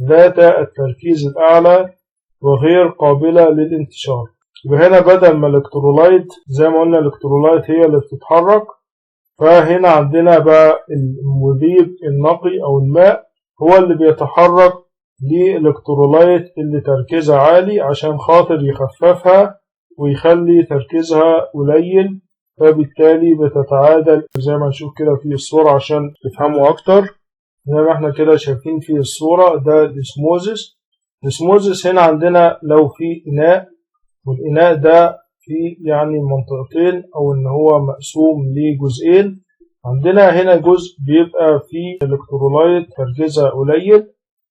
ذات التركيز الأعلى وغير قابلة للانتشار. وهنا بدل ما الإلكترولايت زي ما قلنا الإلكترولايت هي اللي بتتحرك، فهنا عندنا بقى المذيب النقي أو الماء هو اللي بيتحرك للإلكترولايت اللي تركيزها عالي عشان خاطر يخففها ويخلي تركيزها قليل، فبالتالي بتتعادل زي ما نشوف كده في الصورة عشان تفهموا أكتر. زي ما احنا كده شايفين في الصورة ده الاسموزس. الاسموزس هنا عندنا لو في إناء، والإناء ده في يعني منطقتين أو إن هو مقسوم لجزئين، عندنا هنا جزء بيبقى فيه الإلكترولايت تركيزها قليل،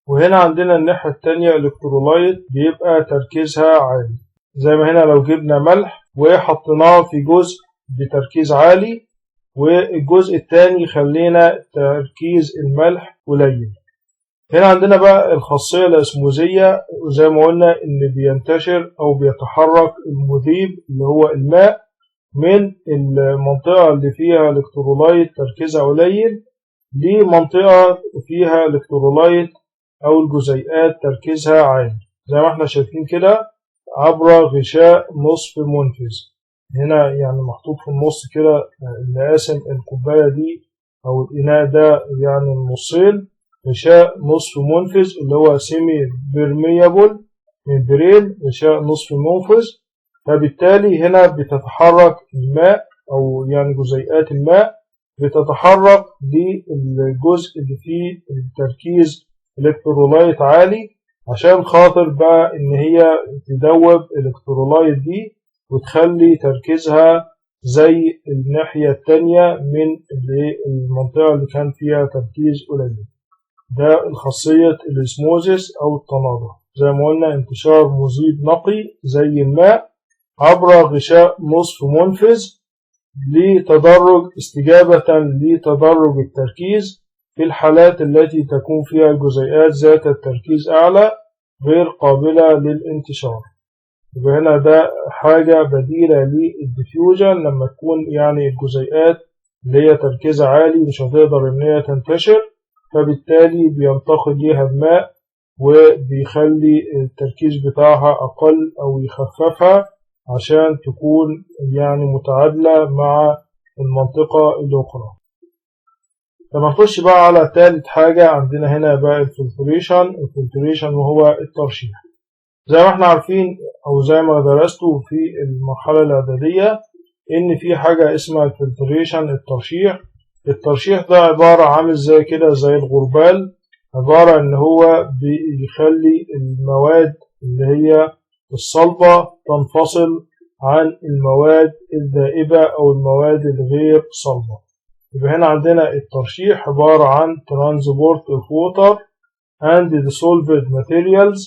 وهنا عندنا الناحية التانية الإلكترولايت بيبقى تركيزها عالي. زي ما هنا لو جبنا ملح وحطيناه في جزء بتركيز عالي والجزء التاني خلينا تركيز الملح قليل. هنا عندنا بقى الخاصية الأسموزية، وزي ما قلنا إن بينتشر أو بيتحرك المذيب اللي هو الماء من المنطقة اللي فيها الإلكترولايت تركيزها قليل لمنطقة فيها الإلكترولايت أو الجزيئات تركيزها عالي، زي ما احنا شايفين كده عبر غشاء نصف منفذ. هنا يعني محطوط في النص كده اللي قاسم الكوباية دي أو الإناء ده يعني النصين، غشاء نصف منفذ اللي هو سيمي برميابل ممبرين، غشاء نصف منفذ. فبالتالي هنا بتتحرك الماء أو يعني جزيئات الماء بتتحرك للجزء اللي فيه التركيز الإلكترولايت عالي عشان خاطر بقى إن هي تدوب الإلكترولايت دي وتخلي تركيزها زي الناحية التانية من المنطقة اللي كان فيها تركيز قليل. ده الخاصية الاسموزيس أو التناضح. زي ما قلنا انتشار مذيب نقي زي الماء عبر غشاء نصف منفذ لتدرج استجابة لتدرج التركيز في الحالات التي تكون فيها الجزيئات ذات التركيز أعلى غير قابلة للانتشار. يبقى هنا ده حاجة بديلة للديفيوجن لما تكون يعني الجزيئات اللي هي تركيزها عالي مش هتقدر إن هي تنتشر، فبالتالي بينتقل ليها الماء وبيخلي التركيز بتاعها أقل أو يخففها عشان تكون يعني متعادلة مع المنطقة الأخرى. لما نخش بقى على ثالث حاجة عندنا هنا بقى الفلتريشن وهو الترشيح. زي ما احنا عارفين أو زي ما درستوا في المرحلة الإعدادية إن في حاجة اسمها الفلتريشن الترشيح ده عبارة عامل زي كده زي الغربال، عبارة إن هو بيخلي المواد اللي هي الصلبة تنفصل عن المواد الذائبة أو المواد الغير صلبة. يبقى هنا عندنا الترشيح عبارة عن transport of water and dissolved materials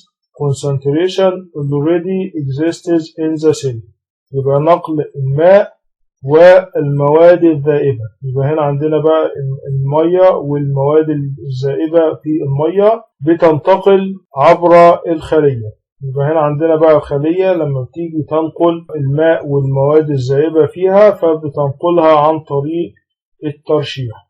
concentration already exists in the cell. يبقى نقل الماء والمواد الذائبة. يبقى هنا عندنا بقى المية والمواد الذائبة في المية بتنتقل عبر الخلية. يبقى هنا عندنا بقى الخلية لما بتيجي تنقل الماء والمواد الذائبة فيها فبتنقلها عن طريق الترشيح.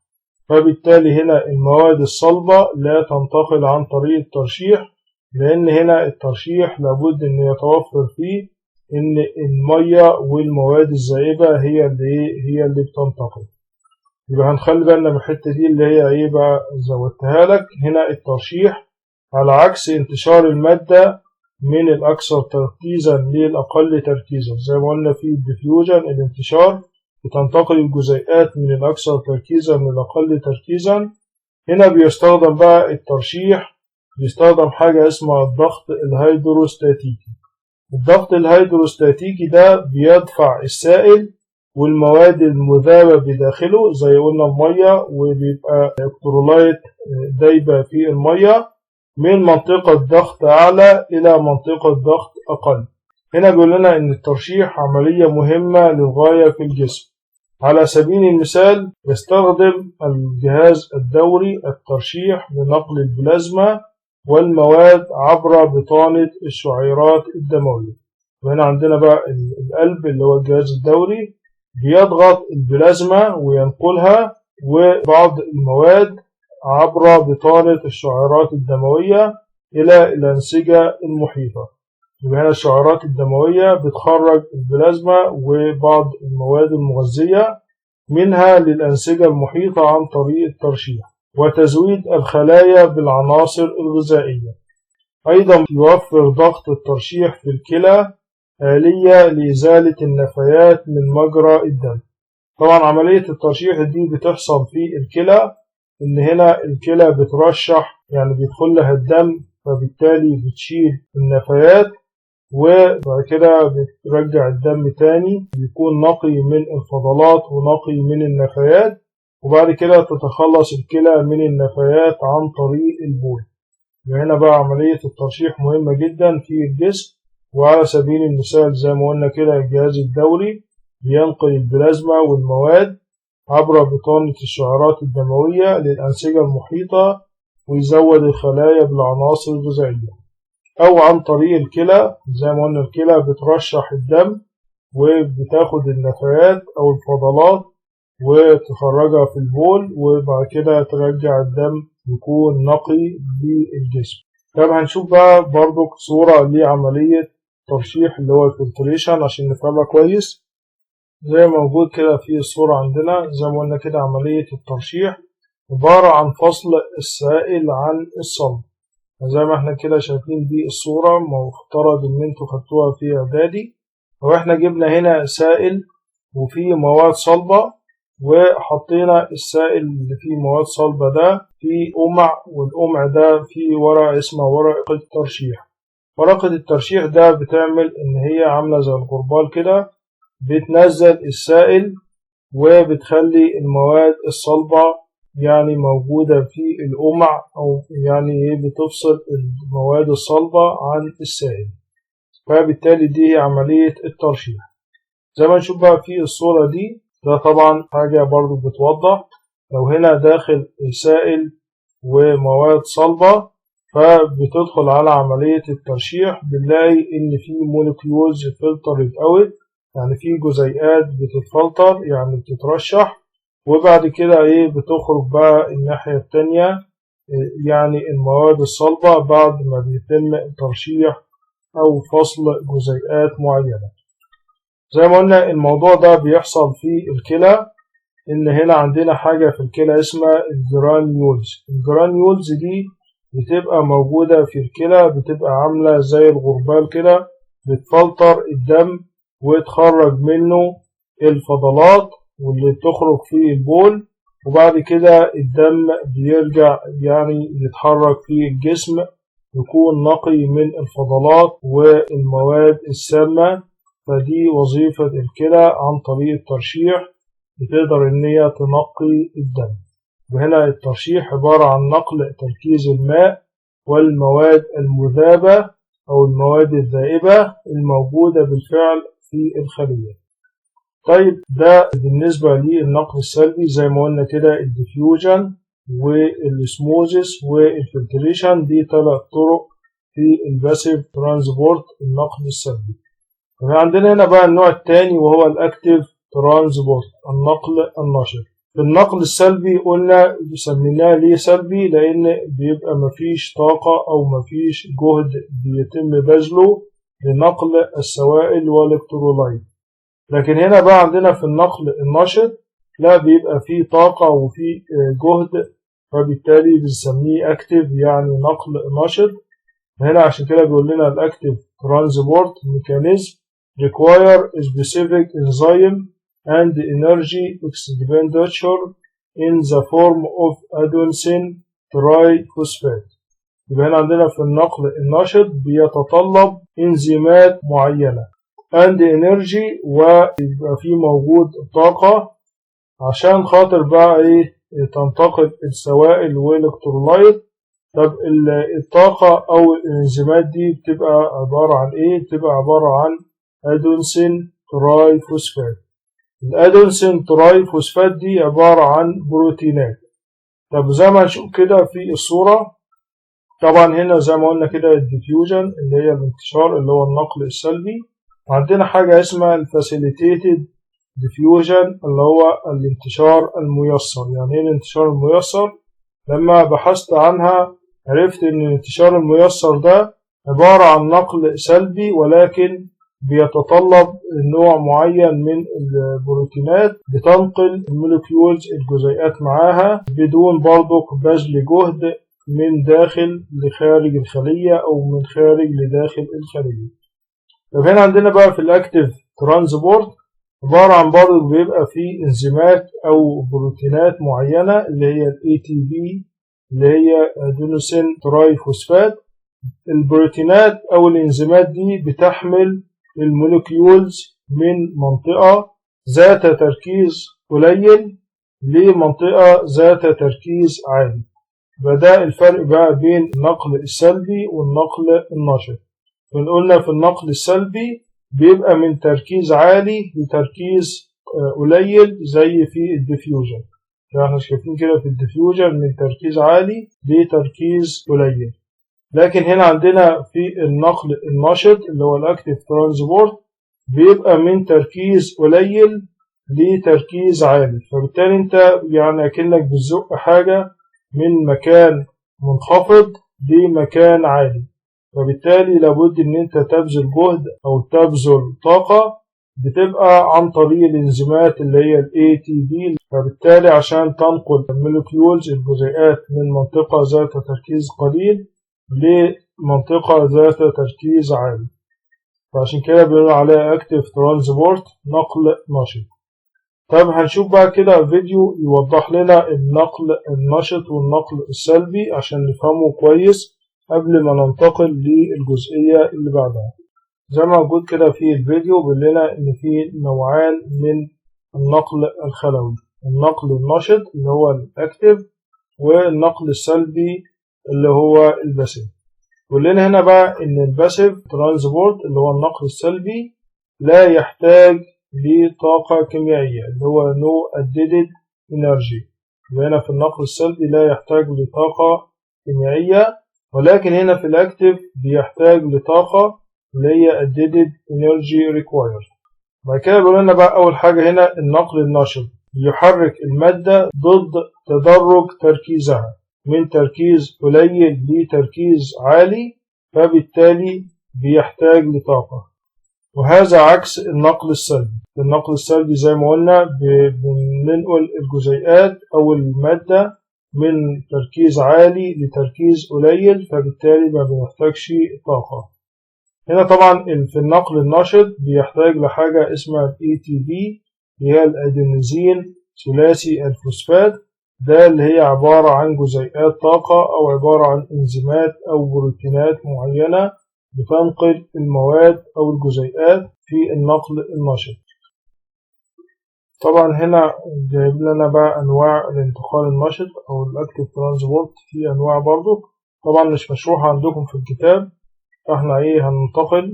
فبالتالي هنا المواد الصلبة لا تنتقل عن طريق الترشيح، لأن هنا الترشيح لابد أن يتوفر فيه إن المية والمواد الذائبة هي اللي بتنتقل. يبقى هنخلي بالنا من الحتة دي اللي هي إيه بقى زودتها لك هنا الترشيح، على عكس انتشار المادة من الأكثر تركيزا للأقل تركيزا. زي ما قلنا في الديفيوجن الانتشار بتنتقل الجزيئات من الأكثر تركيزا من الأقل تركيزا. هنا بيستخدم بقى الترشيح، بيستخدم حاجة اسمها الضغط الهيدروستاتيكي. الضغط الهيدروستاتيكي ده بيدفع السائل والمواد المذابة بداخله زي قلنا المية، وبيبقى الإلكترولايت دايبة في المية من منطقة ضغط أعلى إلى منطقة ضغط أقل. هنا بيقول لنا إن الترشيح عملية مهمة للغاية في الجسم. على سبيل المثال يستخدم الجهاز الدوري الترشيح لنقل البلازما والمواد عبر بطانة الشعيرات الدموية. وهنا عندنا بقى القلب اللي هو الجهاز الدوري بيضغط البلازما وينقلها وبعض المواد عبر بطانة الشعيرات الدموية إلى الأنسجة المحيطة. يبقى هنا الشعيرات الدموية بتخرج البلازما وبعض المواد المغذية منها للأنسجة المحيطة عن طريق الترشيح وتزويد الخلايا بالعناصر الغذائية. أيضا يوفر ضغط الترشيح في الكلى آلية لإزالة النفايات من مجرى الدم. طبعا عملية الترشيح دي بتحصل في الكلى، إن هنا الكلى بترشح يعني بيدخل لها الدم، فبالتالي بتشيل النفايات وبعد كده بترجع الدم تاني بيكون نقي من الفضلات ونقي من النفايات، وبعد كده تتخلص الكلى من النفايات عن طريق البول. وهنا بقى عملية الترشيح مهمة جدا في الجسم. وعلى سبيل المثال زي ما قلنا كده الجهاز الدوري بينقل البلازما والمواد عبر بطانة الشعيرات الدموية للأنسجة المحيطة ويزود الخلايا بالعناصر الغذائية، أو عن طريق الكلى زي ما قلنا الكلى بترشح الدم وبتاخد النفايات أو الفضلات وتخرجها في البول، وبعد كده ترجع الدم يكون نقي للجسم. طب هنشوف بقى برضو صورة لعملية ترشيح اللي هو الفلتريشن عشان نفهمها كويس. زي ما موجود كده في الصورة عندنا زي ما قلنا كده عملية الترشيح عبارة عن فصل السائل عن الصلب. زي ما احنا كده شايفين دي الصورة مفترض ان انتوا خدتوها في اعدادي. واحنا جبنا هنا سائل وفيه مواد صلبة وحطينا السائل اللي فيه مواد صلبة ده في قمع، والقمع ده فيه ورقة اسمها ورقة ترشيح. ورقة الترشيح ده بتعمل ان هي عاملة زي الغربال كده، بتنزل السائل وبتخلي المواد الصلبة يعني موجودة في القمع، أو يعني بتفصل المواد الصلبة عن السائل. فبالتالي دي عملية الترشيح. زي ما نشوف بقى في الصورة دي، ده طبعا حاجة برضو بتوضح لو هنا داخل سائل ومواد صلبة فبتدخل على عملية الترشيح بنلاقي إن في مولكيولز فلترد أوت، يعني في جزيئات بتتفلتر يعني بتترشح، وبعد كده بتخرج بقى الناحية التانية يعني المواد الصلبة بعد ما بيتم ترشيح أو فصل جزيئات معينة. زي ما قلنا الموضوع ده بيحصل في الكلى، إن هنا عندنا حاجة في الكلى اسمها الجرانيولز. الجرانيولز دي بتبقى موجودة في الكلى، بتبقى عاملة زي الغربال كده، بتفلتر الدم وتخرج منه الفضلات واللي بتخرج في البول، وبعد كده الدم بيرجع يعني يتحرك في الجسم يكون نقي من الفضلات والمواد السامة. فدي وظيفة الكلى عن طريق الترشيح، بتقدر إن هي تنقي الدم. وهنا الترشيح عبارة عن نقل تركيز الماء والمواد المذابة أو المواد الذائبة الموجودة بالفعل في الخلية. طيب ده بالنسبة للنقل السلبي زي ما قلنا كده الديفيوجن والاسموزيس والفلتريشن، دي 3 طرق في الباسيف ترانسبورت النقل السلبي. عندنا هنا بقى النوع الثاني وهو الاكتيف ترانسبورت النقل النشط. في النقل السلبي قلنا سميناه ليه سلبي لان بيبقى مفيش طاقة او مفيش جهد بيتم بذله لنقل السوائل والالكترولايت. لكن هنا بقى عندنا في النقل النشط لا، بيبقى فيه طاقة وفيه جهد، فبالتالي بنسميه اكتيف يعني نقل نشط. هنا عشان كده بيقول لنا الاكتيف ترانسبورت ميكانيزم require specific enzyme and energy expenditure in the form of adenosine triphosphate. يبقى هنا عندنا في النقل النشط بيتطلب انزيمات معينة and energy، ويبقى فيه موجود طاقة عشان خاطر بقى تنتقل السوائل والالكترولايت. طب الطاقة أو الإنزيمات دي بتبقى عبارة عن بتبقى عبارة عن أدونسين ترايفوسفات. الأدونسين ترايفوسفات دي عبارة عن بروتينات. طب زي ما نشوف كده في الصورة، طبعا هنا زي ما قلنا كده الديفيوجن اللي هي الانتشار اللي هو النقل السلبي، وعندنا حاجة اسمها الفاسيليتيتد ديفيوجن اللي هو الانتشار الميسر. يعني ايه الانتشار الميسر؟ لما بحثت عنها عرفت ان الانتشار الميسر ده عبارة عن نقل سلبي، ولكن بيتطلب نوع معين من البروتينات بتنقل الموليكيولز الجزيئات معاها بدون برضك بذل جهد من داخل لخارج الخلية أو من خارج لداخل الخلية. طب هنا عندنا بقى في الأكتيف ترانسبورت عبارة عن برضك بيبقى فيه انزيمات أو بروتينات معينة اللي هي ال ATP اللي هي أدينوسين تراي فوسفات. البروتينات أو الانزيمات دي بتحمل الموليكيولز من منطقة ذات تركيز قليل لمنطقة ذات تركيز عالي. فده الفرق بقى بين النقل السلبي والنقل النشط. قلنا في النقل السلبي بيبقى من تركيز عالي لتركيز قليل زي في الديفيوجن. احنا شايفين كده في الديفيوجن من تركيز عالي لتركيز قليل. لكن هنا عندنا في النقل النشط اللي هو الاكتيف ترانسبورت بيبقى من تركيز قليل لتركيز عالي. فبالتالي انت يعني اكنك بتزق حاجة من مكان منخفض لمكان عالي، فبالتالي لابد ان انت تبذل جهد او تبذل طاقة بتبقى عن طريق الانزيمات اللي هي ال ATP. فبالتالي عشان تنقل الموليكيولز الجزيئات من منطقة ذات تركيز قليل لمنطقة ذات تركيز عالي، فعشان كده بنقول عليها اكتيف ترانسبورت نقل نشط. طيب هنشوف بقى كده فيديو يوضح لنا النقل النشط والنقل السلبي عشان نفهمه كويس قبل ما ننتقل للجزئية اللي بعدها. زي ما موجود كده في الفيديو بيقول لنا ان في نوعان من النقل الخلوي، النقل النشط اللي هو الاكتيف والنقل السلبي اللي هو الباسيف. بيقول لنا هنا بقى ان الباسيف ترانسبورت اللي هو النقل السلبي لا يحتاج لطاقة كيميائية اللي هو no added energy. هنا في النقل السلبي لا يحتاج لطاقة كيميائية، ولكن هنا في الاكتيف بيحتاج لطاقة اللي هي added energy required. بعد كده بيقول لنا بقى أول حاجة هنا النقل النشط يحرك المادة ضد تدرج تركيزها من تركيز قليل لتركيز عالي، فبالتالي بيحتاج لطاقة. وهذا عكس النقل السلبي. النقل السلبي زي ما قلنا بننقل الجزيئات أو المادة من تركيز عالي لتركيز قليل، فبالتالي ما بنحتاجش طاقة. هنا طبعا في النقل النشط بيحتاج لحاجة اسمها ATP اللي هي الأدينوزين ثلاثي الفوسفات. ده اللي هي عبارة عن جزيئات طاقة أو عبارة عن إنزيمات أو بروتينات معينة بتنقل المواد أو الجزيئات في النقل النشط. طبعا هنا جايب لنا بقى أنواع الانتقال النشط أو الأكتيف ترانسبورت، في أنواع برضو طبعا مش مشروحة عندكم في الكتاب، فاحنا هننتقل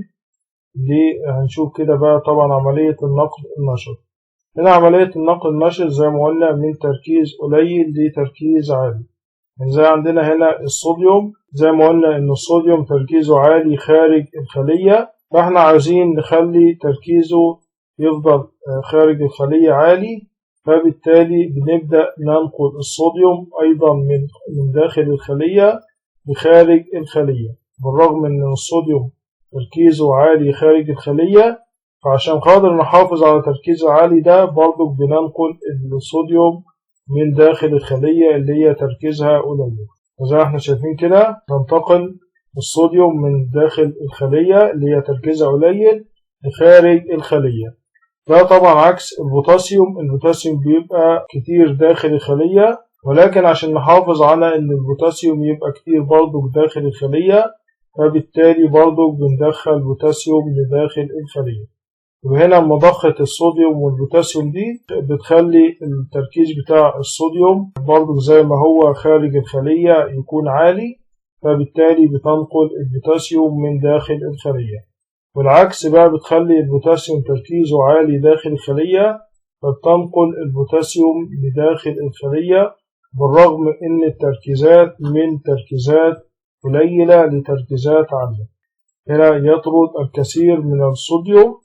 هنشوف كده بقى طبعا عملية النقل النشط. هنا عملية النقل النشط زي ما قلنا من تركيز قليل لتركيز عالي. يعني زي عندنا هنا الصوديوم، زي ما قلنا ان الصوديوم تركيزه عالي خارج الخلية، فاحنا عايزين نخلي تركيزه يفضل خارج الخلية عالي، فبالتالي بنبدأ ننقل الصوديوم ايضا من داخل الخلية لخارج الخلية. بالرغم ان الصوديوم تركيزه عالي خارج الخلية، فعشان خاطر نحافظ على تركيزه العالي ده برضو بننقل الصوديوم من داخل الخلية اللي هي تركيزها قليل. وزي ما احنا شايفين كده ننتقل الصوديوم من داخل الخلية اللي هي تركيزها قليل لخارج الخلية. ده طبعا عكس البوتاسيوم. البوتاسيوم بيبقى كتير داخل الخلية، ولكن عشان نحافظ على ان البوتاسيوم يبقى كتير برضو داخل الخلية، فبالتالي برضو بندخل بوتاسيوم لداخل الخلية. وهنا مضخة الصوديوم والبوتاسيوم دي بتخلي التركيز بتاع الصوديوم برضو زي ما هو خارج الخلية يكون عالي، فبالتالي بتنقل البوتاسيوم من داخل الخلية. والعكس بقى بتخلي البوتاسيوم تركيزه عالي داخل الخلية، فبتنقل البوتاسيوم لداخل الخلية بالرغم ان التركيزات من تركيزات قليلة لتركيزات عالية. هنا يطرد الكثير من الصوديوم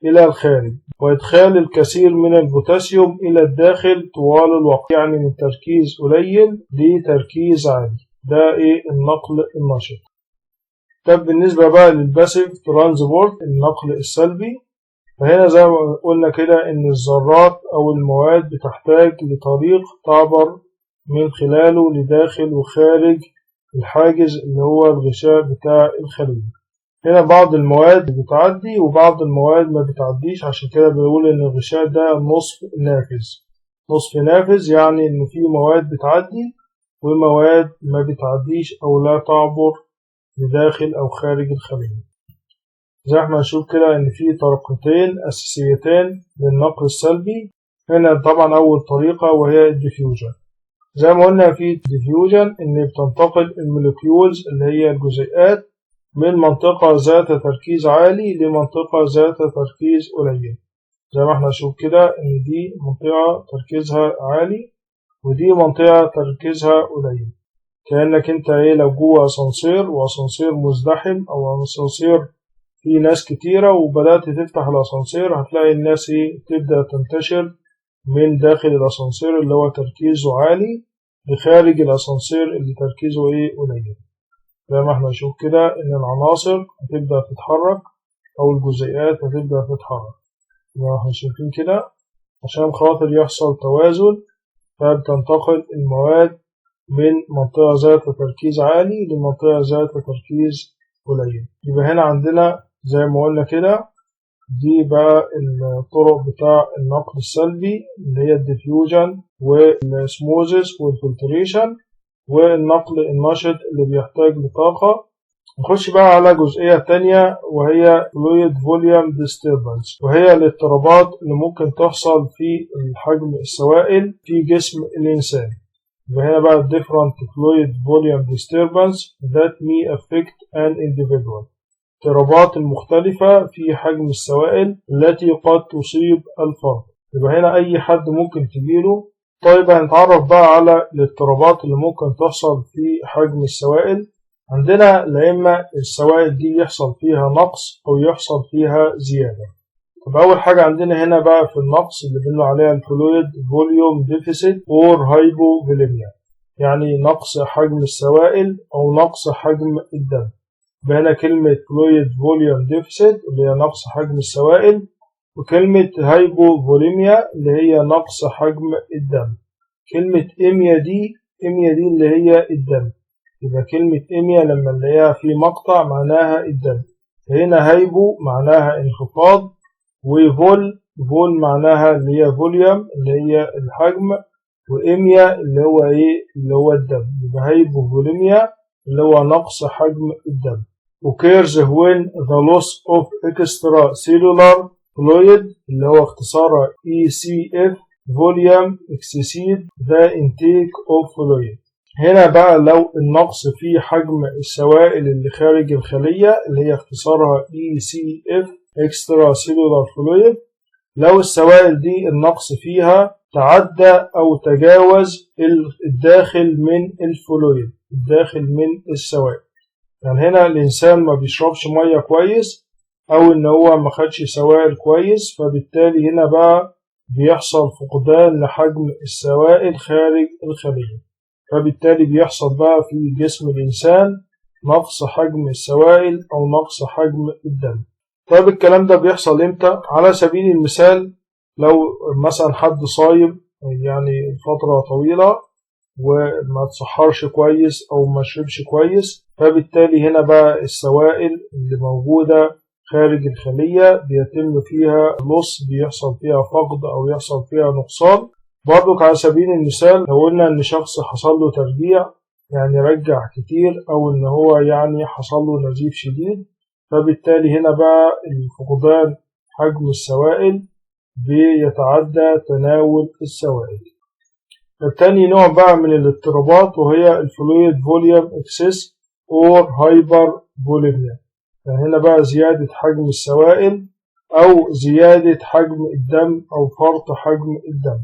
إلى الخارج وإدخال الكثير من البوتاسيوم إلى الداخل طوال الوقت، يعني من تركيز قليل لتركيز عالي. ده النقل النشط. طب بالنسبة بقى للباسيف ترانسبورت، النقل السلبي، فهنا زي ما قلنا كده إن الذرات أو المواد بتحتاج لطريق تعبر من خلاله لداخل وخارج الحاجز اللي هو الغشاء بتاع الخلية. هنا بعض المواد بتعدي وبعض المواد ما بتعديش، عشان كده بنقول إن الغشاء ده نصف نافذ. نصف نافذ يعني إن في مواد بتعدي ومواد ما بتعديش أو لا تعبر لداخل أو خارج الخلية. زي ما هنشوف كده إن في طريقتين أساسيتين للنقل السلبي. هنا طبعا أول طريقة وهي الديفيوجن. زي ما قلنا في الديفيوجن إن بتنتقل الموليكيولز اللي هي الجزيئات من منطقة ذات تركيز عالي لمنطقة ذات تركيز قليل. زي ما احنا نشوف كده إن دي منطقة تركيزها عالي ودي منطقة تركيزها قليل. كأنك انت لو جوه أسانسير وأسانسير مزدحم أو أسانسير في ناس كتيرة وبدأت تفتح الأسانسير، هتلاقي الناس تبدأ تنتشر من داخل الأسانسير اللي هو تركيزه عالي لخارج الأسانسير اللي تركيزه قليل. زي ما احنا نشوف كده إن العناصر هتبدأ تتحرك أو الجزيئات هتبدأ تتحرك. زي ما احنا شايفين كده عشان خاطر يحصل توازن، فبتنتقل المواد من منطقة ذات تركيز عالي لمنطقة ذات تركيز قليل. يبقى هنا عندنا زي ما قلنا كده دي بقى الطرق بتاع النقل السلبي اللي هي الديفيوجن والاسموزس والفلتريشن والنقل النشط اللي بيحتاج لطاقة. نخش بقى على جزئية تانية وهي fluid volume disturbance، وهي الاضطرابات اللي ممكن تحصل في الحجم السوائل في جسم الإنسان. وهنا بقى different fluid volume disturbance that may affect an individual، الاضطرابات المختلفة في حجم السوائل التي قد تصيب الفرد. يبقى هنا أي حد ممكن تجيله. طيب هنتعرف بقى على الاضطرابات اللي ممكن تحصل في حجم السوائل. عندنا لإما السوائل دي يحصل فيها نقص أو يحصل فيها زيادة. طب أول حاجة عندنا هنا بقى في النقص اللي بنقول عليها الفلويد فوليوم ديفيسيت أور هايبوفوليميا، يعني نقص حجم السوائل أو نقص حجم الدم. بين كلمة فلويد فوليوم ديفيسيت اللي هي نقص حجم السوائل، وكلمة هايبوفوليميا اللي هي نقص حجم الدم. كلمة إيميا دي اللي هي الدم. إذا كلمة إيميا لما نلاقيها في مقطع معناها الدم. هنا هايبو معناها انخفاض، وفول معناها اللي هي فوليوم اللي هي الحجم، وإيميا اللي هو اللي هو الدم. يبقى هايبوفوليميا اللي هو نقص حجم الدم. occurs when the loss of extracellular fluid اللي هو اختصارها ECF volume exceed the intake of fluid. هنا بقى لو النقص في حجم السوائل اللي خارج الخلية اللي هي اختصارها ECF extracellular fluid، لو السوائل دي النقص فيها تعدى أو تجاوز الداخل من الفلويد، الداخل من السوائل. يعني هنا الإنسان ما بيشربش مية كويس أو إن هو ما خدش سوائل كويس، فبالتالي هنا بقى بيحصل فقدان لحجم السوائل خارج الخلية، فبالتالي بيحصل بقى في جسم الإنسان نقص حجم السوائل أو نقص حجم الدم. طيب الكلام ده بيحصل إمتى؟ على سبيل المثال لو مثلا حد صايم يعني فترة طويلة وما تصحرش كويس أو ما شربش كويس، فبالتالي هنا بقى السوائل اللي موجودة خارج الخلية بيتم فيها لص، بيحصل فيها فقد أو يحصل فيها نقصان. برضك على سبيل المثال لو قلنا إن شخص حصل له ترجيع، يعني رجع كتير، أو إن هو يعني حصل له نزيف شديد، فبالتالي هنا بقى الفقدان حجم السوائل بيتعدى تناول السوائل. التاني نوع بقى من الاضطرابات وهي الفلويد فوليوم اكسس اور هايبر فوليميا، يعني هنا بقى زيادة حجم السوائل أو زيادة حجم الدم أو فرط حجم الدم.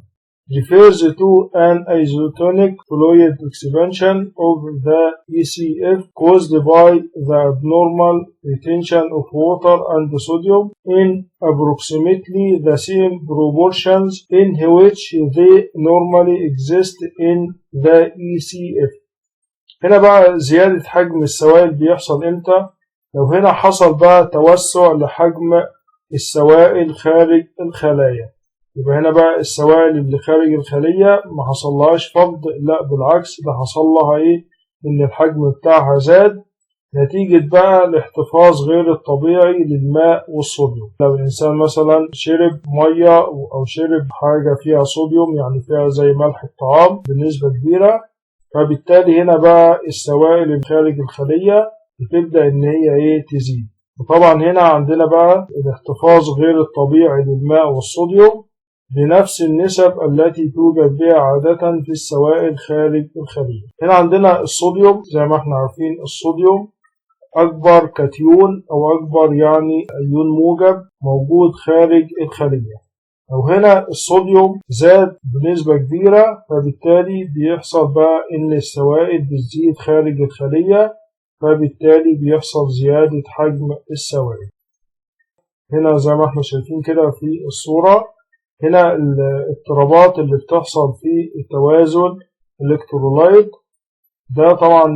refers to an isotonic fluid expansion of the ECF caused by the abnormal retention of water and sodium in approximately the same proportions in which they normally exist in the ECF. هنا بقى زيادة حجم السوائل بيحصل امتى؟ لو هنا حصل بقى توسع لحجم السوائل خارج الخلايا. يبقى هنا بقى السوائل اللي خارج الخلية ما حصلهاش فقد، لا بالعكس ده حصل لها ايه؟ ان الحجم بتاعها زاد نتيجة بقى الاحتفاظ غير الطبيعي للماء والصوديوم. لو الإنسان مثلا شرب مية أو شرب حاجة فيها صوديوم، يعني فيها زي ملح الطعام بنسبة كبيرة، فبالتالي هنا بقى السوائل اللي خارج الخلية بتبدأ إن هي ايه؟ تزيد. وطبعا هنا عندنا بقى الاحتفاظ غير الطبيعي للماء والصوديوم بنفس النسب التي توجد بها عادة في السوائل خارج الخلية. هنا عندنا الصوديوم، زي ما احنا عارفين الصوديوم أكبر كاتيون أو أكبر يعني أيون موجب موجود خارج الخلية. لو هنا الصوديوم زاد بنسبة كبيرة فبالتالي بيحصل بقى إن السوائل بتزيد خارج الخلية، فبالتالي بيحصل زيادة حجم السوائل. هنا زي ما احنا شايفين كده في الصورة، هنا الاضطرابات اللي بتحصل في توازن الإلكترولايت ده، طبعا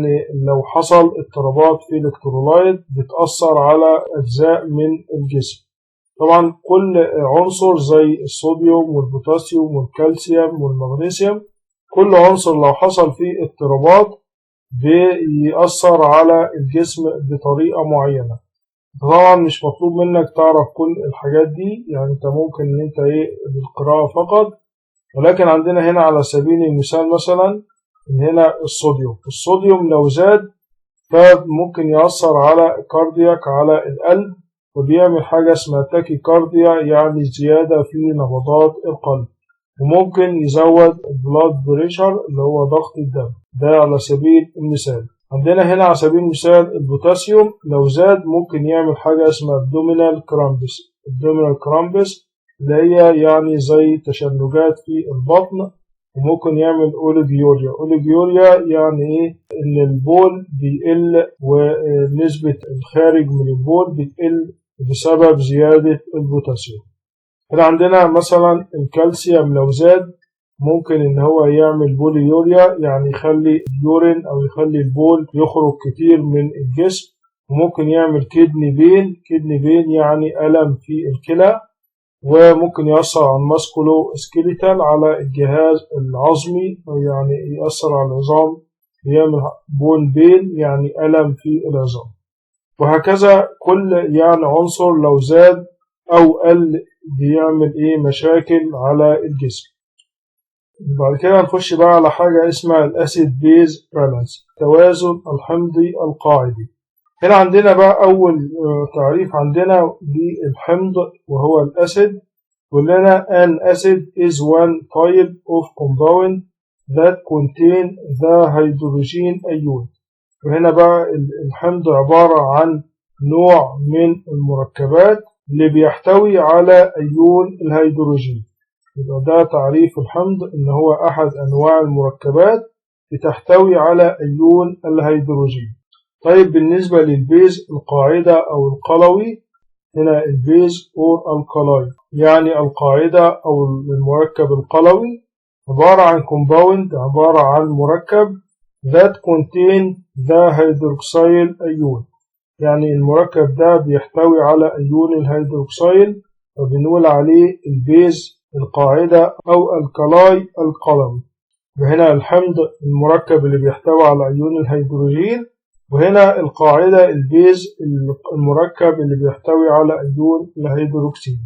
لو حصل اضطرابات في الإلكترولايت بتأثر على أجزاء من الجسم. طبعا كل عنصر زي الصوديوم والبوتاسيوم والكالسيوم والمغنيسيوم، كل عنصر لو حصل فيه اضطرابات بيأثر على الجسم بطريقة معينة. طبعا مش مطلوب منك تعرف كل الحاجات دي، يعني انت ممكن ان انت ايه بالقراءة فقط، ولكن عندنا هنا على سبيل المثال مثلا ان هنا الصوديوم لو زاد فممكن يأثر على كاردياك، على القلب، وبيعمل حاجة اسمها تاكي كارديا، يعني زيادة في نبضات القلب، وممكن يزود البلاد بريشر اللي هو ضغط الدم. ده على سبيل المثال. عندنا هنا على سبيل المثال البوتاسيوم لو زاد ممكن يعمل حاجة اسمها abdominal cramps اللي هي يعني زي تشنجات في البطن، وممكن يعمل أوليجيوريا يعني ايه؟ ان البول بيقل ونسبة الخارج من البول بتقل بسبب زيادة البوتاسيوم. هنا عندنا مثلا الكالسيوم لو زاد ممكن ان هو يعمل بوليوريا، يعني يخلي اليورين او يخلي البول يخرج كتير من الجسم، وممكن يعمل كدني بين يعني ألم في الكلى، وممكن يأثر على الماسكولو سكيليتال على الجهاز العظمي، يعني يأثر على العظام، يعمل بون بين يعني ألم في العظام. وهكذا كل يعني عنصر لو زاد أو قل بيعمل ايه؟ مشاكل على الجسم. بعد كده نخش بقى على حاجة اسمها الأسيد بيز بالانس، التوازن الحمضي القاعدي. هنا عندنا بقى أول تعريف عندنا للحمض وهو الأسيد، قلنا an acid is one type of compound that contain the hydrogen ion. وهنا بقى الحمض عبارة عن نوع من المركبات اللي بيحتوي على أيون الهيدروجين. يبقى ده تعريف الحمض، إن هو أحد أنواع المركبات بتحتوي على أيون الهيدروجين. طيب بالنسبة للبيز القاعدة أو القلوي، هنا البيز أو القلاي يعني القاعدة أو المركب القلوي عبارة عن compound، عبارة عن مركب that contain the hydroxyl ion، يعني المركب ده بيحتوي على أيون الهيدروكسيل، وبنقول عليه البيز القاعدة أو القلاي القلوي. وهنا الحمض المركب اللي بيحتوي على أيون الهيدروجين، وهنا القاعدة البيز المركب اللي بيحتوي على أيون الهيدروكسيد.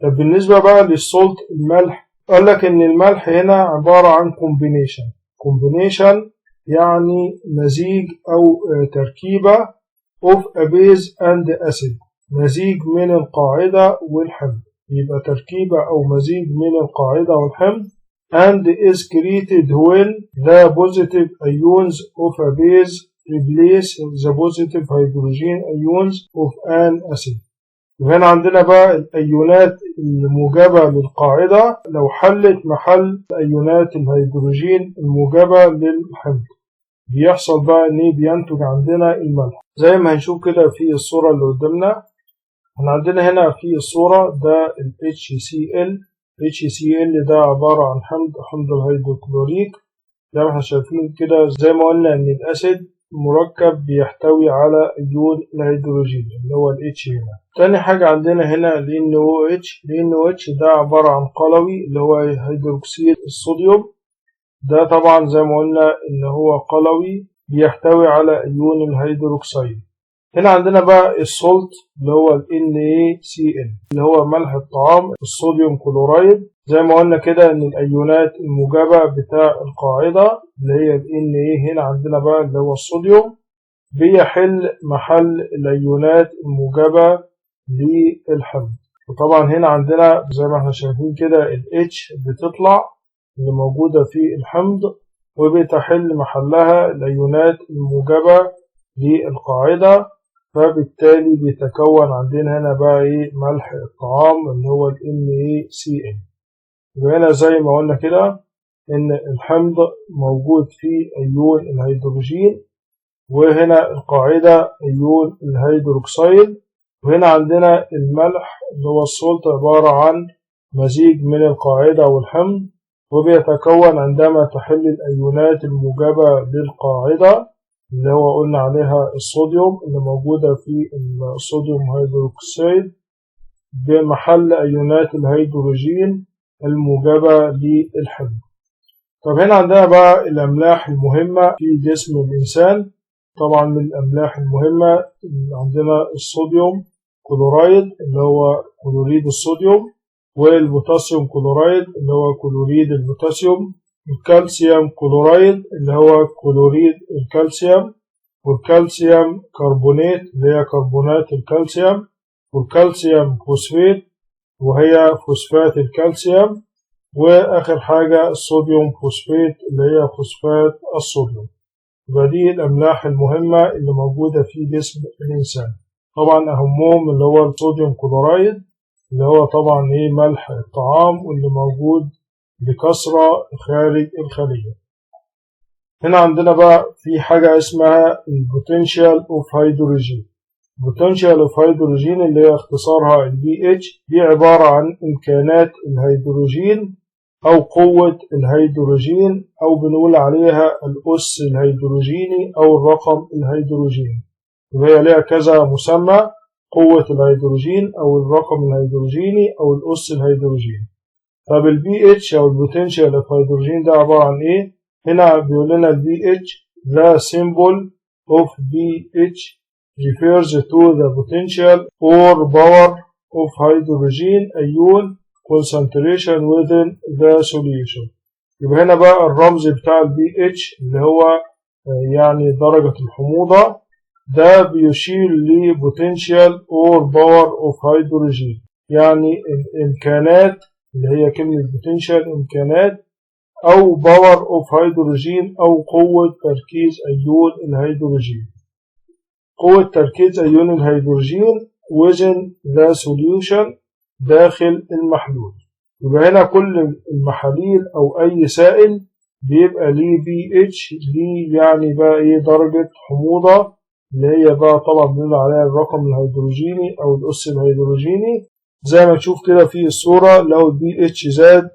طب بالنسبة بقى للسولت الملح، قال لك إن الملح هنا عبارة عن combination يعني مزيج أو تركيبة of a base and acid، مزيج من القاعدة والحمض، يبقى تركيبة أو مزيج من القاعدة والحمض and is created when the positive ions of a base replace the positive hydrogen ions of an acid. وهنا عندنا بقى الأيونات الموجبة للقاعدة لو حلت محل أيونات الهيدروجين الموجبة للحمض بيحصل بقى إن بينتج عندنا الملح. زي ما هنشوف كده في الصورة اللي قدامنا، احنا عندنا هنا في الصورة ده ال HCl ده عبارة عن حمض الهيدروكلوريك. زي ما احنا شايفين كده، زي ما قلنا إن الأسيد مركب بيحتوي على أيون الهيدروجين اللي هو ال H هنا. تاني حاجة عندنا هنا ال NOH ده عبارة عن قلوي اللي هو هيدروكسيد الصوديوم. ده طبعا زي ما قلنا إن هو قلوي بيحتوي على أيون الهيدروكسيد. هنا عندنا بقى السولت اللي هو ال NaCl اللي هو ملح الطعام الصوديوم كلورايد. زي ما قلنا كده إن الأيونات الموجبة بتاع القاعدة اللي هي ال Na هنا عندنا بقى اللي هو الصوديوم بيحل محل الأيونات الموجبة للحمض. وطبعا هنا عندنا زي ما احنا شايفين كده ال H بتطلع اللي موجودة في الحمض وبتحل محلها الأيونات الموجبة للقاعدة، فبالتالي بيتكون عندنا هنا بقى ملح الطعام اللي هو ال NaCl. وهنا زي ما قلنا كده إن الحمض موجود فيه أيون الهيدروجين، وهنا القاعدة أيون الهيدروكسيد. وهنا عندنا الملح اللي هو السولت عبارة عن مزيج من القاعدة والحمض، وبيتكون عندما تحل الأيونات الموجبة للقاعدة اللي هو قلنا عليها الصوديوم اللي موجودة في الصوديوم هيدروكسيد بمحل أيونات الهيدروجين الموجبة للحمض. طب هنا عندنا بقى الأملاح المهمة في جسم الإنسان. طبعا من الأملاح المهمة عندنا الصوديوم كلورايد اللي هو كلوريد الصوديوم، والبوتاسيوم كلورايد اللي هو كلوريد البوتاسيوم، الكالسيوم كلورايد اللي هو كلوريد الكالسيوم، والكالسيوم كربونات اللي هي كربونات الكالسيوم، والكالسيوم فوسفات وهي فوسفات الكالسيوم، وآخر حاجة الصوديوم فوسفات اللي هي فوسفات الصوديوم. يبقى دي الأملاح المهمة اللي موجودة في جسم الإنسان. طبعا أهمهم اللي هو الصوديوم كلورايد اللي هو طبعا ملح الطعام واللي موجود بكثرة خارج الخلية. هنا عندنا بقى في حاجة اسمها البوتنشال اوف هيدروجين. بوتنشال اوف هيدروجين اللي هي اختصارها ال pH، دي عبارة عن إمكانات الهيدروجين أو قوة الهيدروجين، أو بنقول عليها الأس الهيدروجيني أو الرقم الهيدروجيني. وهي لها كذا مسمى: قوة الهيدروجين أو الرقم الهيدروجيني أو الأس الهيدروجيني. طب ال pH أو البوتنشال اوف هيدروجين ده عبارة عن إيه؟ هنا بيقول لنا ال pH the symbol of pH refers to the potential or power of hydrogen ion concentration within the solution. يبقى هنا بقى الرمز بتاع ال pH اللي هو يعني درجة الحموضة، ده بيشير ل potential or power of hydrogen، يعني الإمكانات اللي هي كلمة potential إمكانات، أو power of hydrogen أو قوة تركيز أيون الهيدروجين. قوة تركيز أيون الهيدروجين within the solution داخل المحلول. يبقى هنا كل المحاليل أو أي سائل بيبقى ليه pH، ليه يعني بقى درجة حموضة اللي هي بقى طبعا بنقول عليها الرقم الهيدروجيني أو الأس الهيدروجيني. زي ما نشوف كده في الصورة، لو ال pH زاد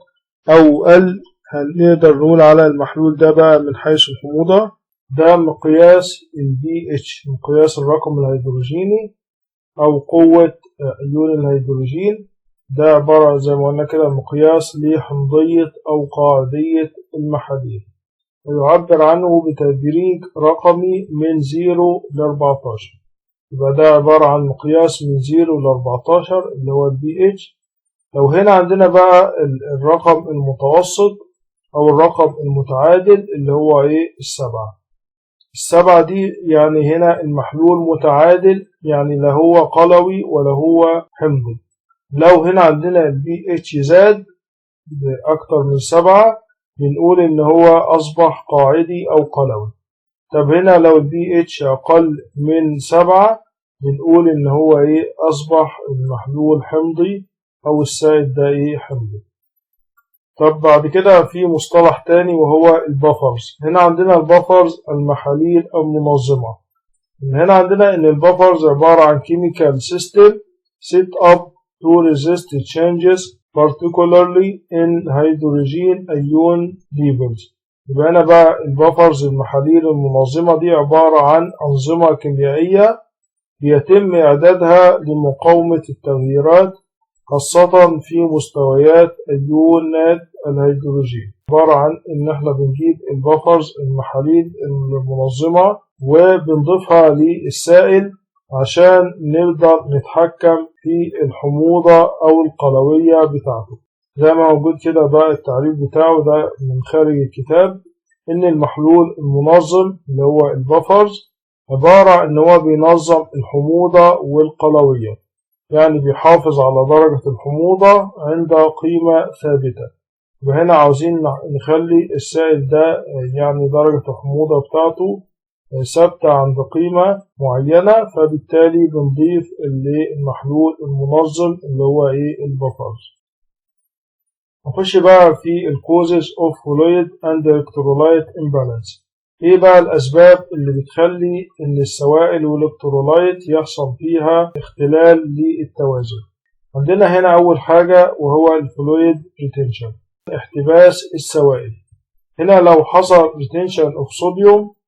أو قل هنقدر نقول على المحلول ده بقى من حيث الحموضة. ده مقياس ال pH، مقياس الرقم الهيدروجيني أو قوة أيون الهيدروجين. ده عبارة زي ما قلنا كده مقياس لحمضية أو قاعدية المحاليل، ويعبر عنه بتدريج رقمي من 0 ل 14. يبقى ده عبارة عن مقياس من 0 ل 14 اللي هو ال pH. لو هنا عندنا بقى الرقم المتوسط أو الرقم المتعادل اللي هو السبعة دي يعني هنا المحلول متعادل، يعني لا هو قلوي ولا هو حمضي. لو هنا عندنا ال pH زاد أكتر من 7 بنقول إن هو أصبح قاعدي أو قلوي. طب هنا لو ال pH أقل من 7 بنقول إن هو أصبح المحلول حمضي أو السائل ده حمضي. طب بعد كده في مصطلح تاني وهو البفرز. هنا عندنا البفرز المحاليل المنظمة. هنا عندنا إن البفرز عبارة عن chemical system set up to resist changes particularly in hydrogen ion levels. يبقى هنا بقى البفرز المحاليل المنظمة دي عبارة عن أنظمة كيميائية بيتم إعدادها لمقاومة التغييرات خاصة في مستويات أيونات الهيدروجين. عبارة عن إن إحنا بنجيب البفرز المحاليل المنظمة وبنضيفها للسائل عشان نقدر نتحكم في الحموضة أو القلوية بتاعته. زي ما موجود كده بقى التعريف بتاعه ده من خارج الكتاب، إن المحلول المنظم اللي هو البفرز عبارة عن إن هو بينظم الحموضة والقلوية، يعني بيحافظ على درجة الحموضة عند قيمة ثابتة. وهنا عاوزين نخلي السائل ده يعني درجة الحموضة بتاعته ثابتة عند قيمة معينة، فبالتالي بنضيف المحلول المنظم اللي هو البفرز. نخش بقى في الكوزز اوف فلويد اند الكترولايت امبالانس. ايه بقى الاسباب اللي بتخلي ان السوائل والالكترولايت يحصل فيها اختلال للتوازن؟ عندنا هنا اول حاجة وهو الفلويد ريتنشن، احتباس السوائل. هنا لو حصل retention of sodium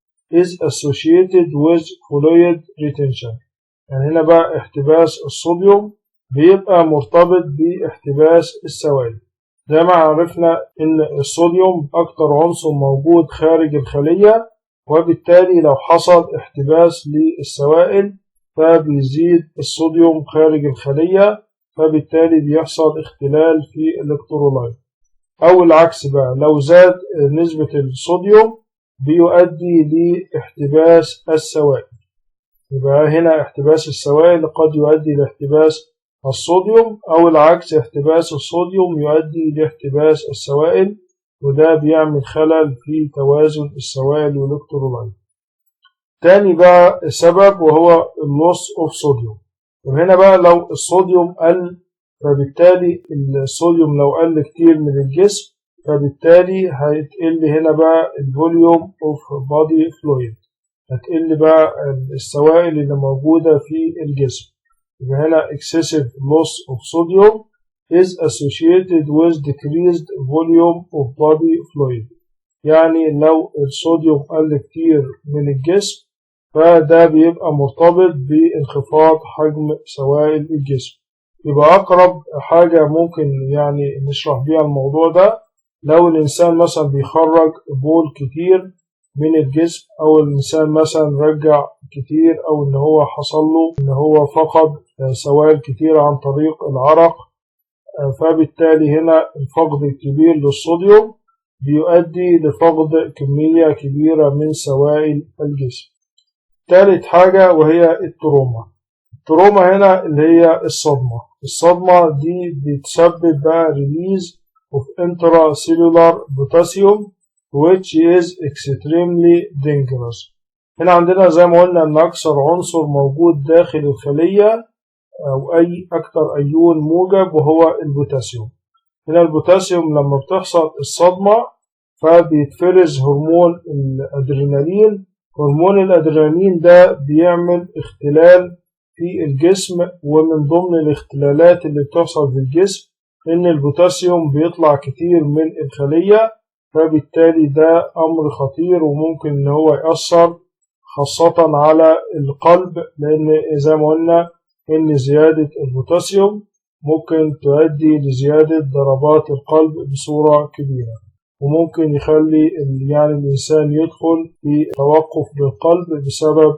is associated with fluid retention، يعني هنا بقى احتباس الصوديوم بيبقى مرتبط باحتباس السوائل. زي ما عرفنا ان الصوديوم اكتر عنصر موجود خارج الخلية، وبالتالي لو حصل احتباس للسوائل فبيزيد الصوديوم خارج الخلية، فبالتالي بيحصل اختلال في الالكترولايت. او العكس بقى، لو زاد نسبة الصوديوم بيؤدي لاحتباس السوائل. يبقى هنا احتباس السوائل قد يؤدي لاحتباس الصوديوم، أو العكس احتباس الصوديوم يؤدي لاحتباس السوائل، وده بيعمل خلل في توازن السوائل والالكترولايت. تاني بقى السبب وهو اللوس اوف صوديوم. وهنا بقى لو الصوديوم قل، فبالتالي الصوديوم لو قل كتير من الجسم فبالتالي هيتقل هنا بقى الفوليوم اوف بادي فلويد، هتقل بقى السوائل اللي موجودة في الجسم. يبقى هنا excessive loss of sodium is associated with decreased volume of body fluid، يعني لو الصوديوم قل كتير من الجسم فده بيبقى مرتبط بانخفاض حجم سوائل الجسم. يبقى أقرب حاجة ممكن يعني نشرح بيها الموضوع ده، لو الإنسان مثلا بيخرج بول كتير من الجسم، أو الإنسان مثلا رجع كتير، أو إن هو حصل له إن هو فقد سوائل كتير عن طريق العرق، فبالتالي هنا الفقد الكبير للصوديوم بيؤدي لفقد كمية كبيرة من سوائل الجسم. ثالث حاجة وهي التروما. التروما هنا اللي هي الصدمة دي بتسبب بقى release of intracellular potassium which is extremely dangerous. هنا عندنا زي ما قلنا ان اكثر عنصر موجود داخل الخلية او اكثر ايون موجب وهو البوتاسيوم. هنا البوتاسيوم لما بتحصل الصدمة فبيتفرز هرمون الادرينالين. هرمون الادرينالين ده بيعمل اختلال في الجسم، ومن ضمن الاختلالات اللي بتحصل في الجسم ان البوتاسيوم بيطلع كتير من الخلية، فبالتالي ده امر خطير وممكن ان هو يأثر خاصة على القلب، لان زي ما قلنا ان زيادة البوتاسيوم ممكن تؤدي لزيادة ضربات القلب بصورة كبيرة، وممكن يخلي يعني الإنسان يدخل في توقف بالقلب بسبب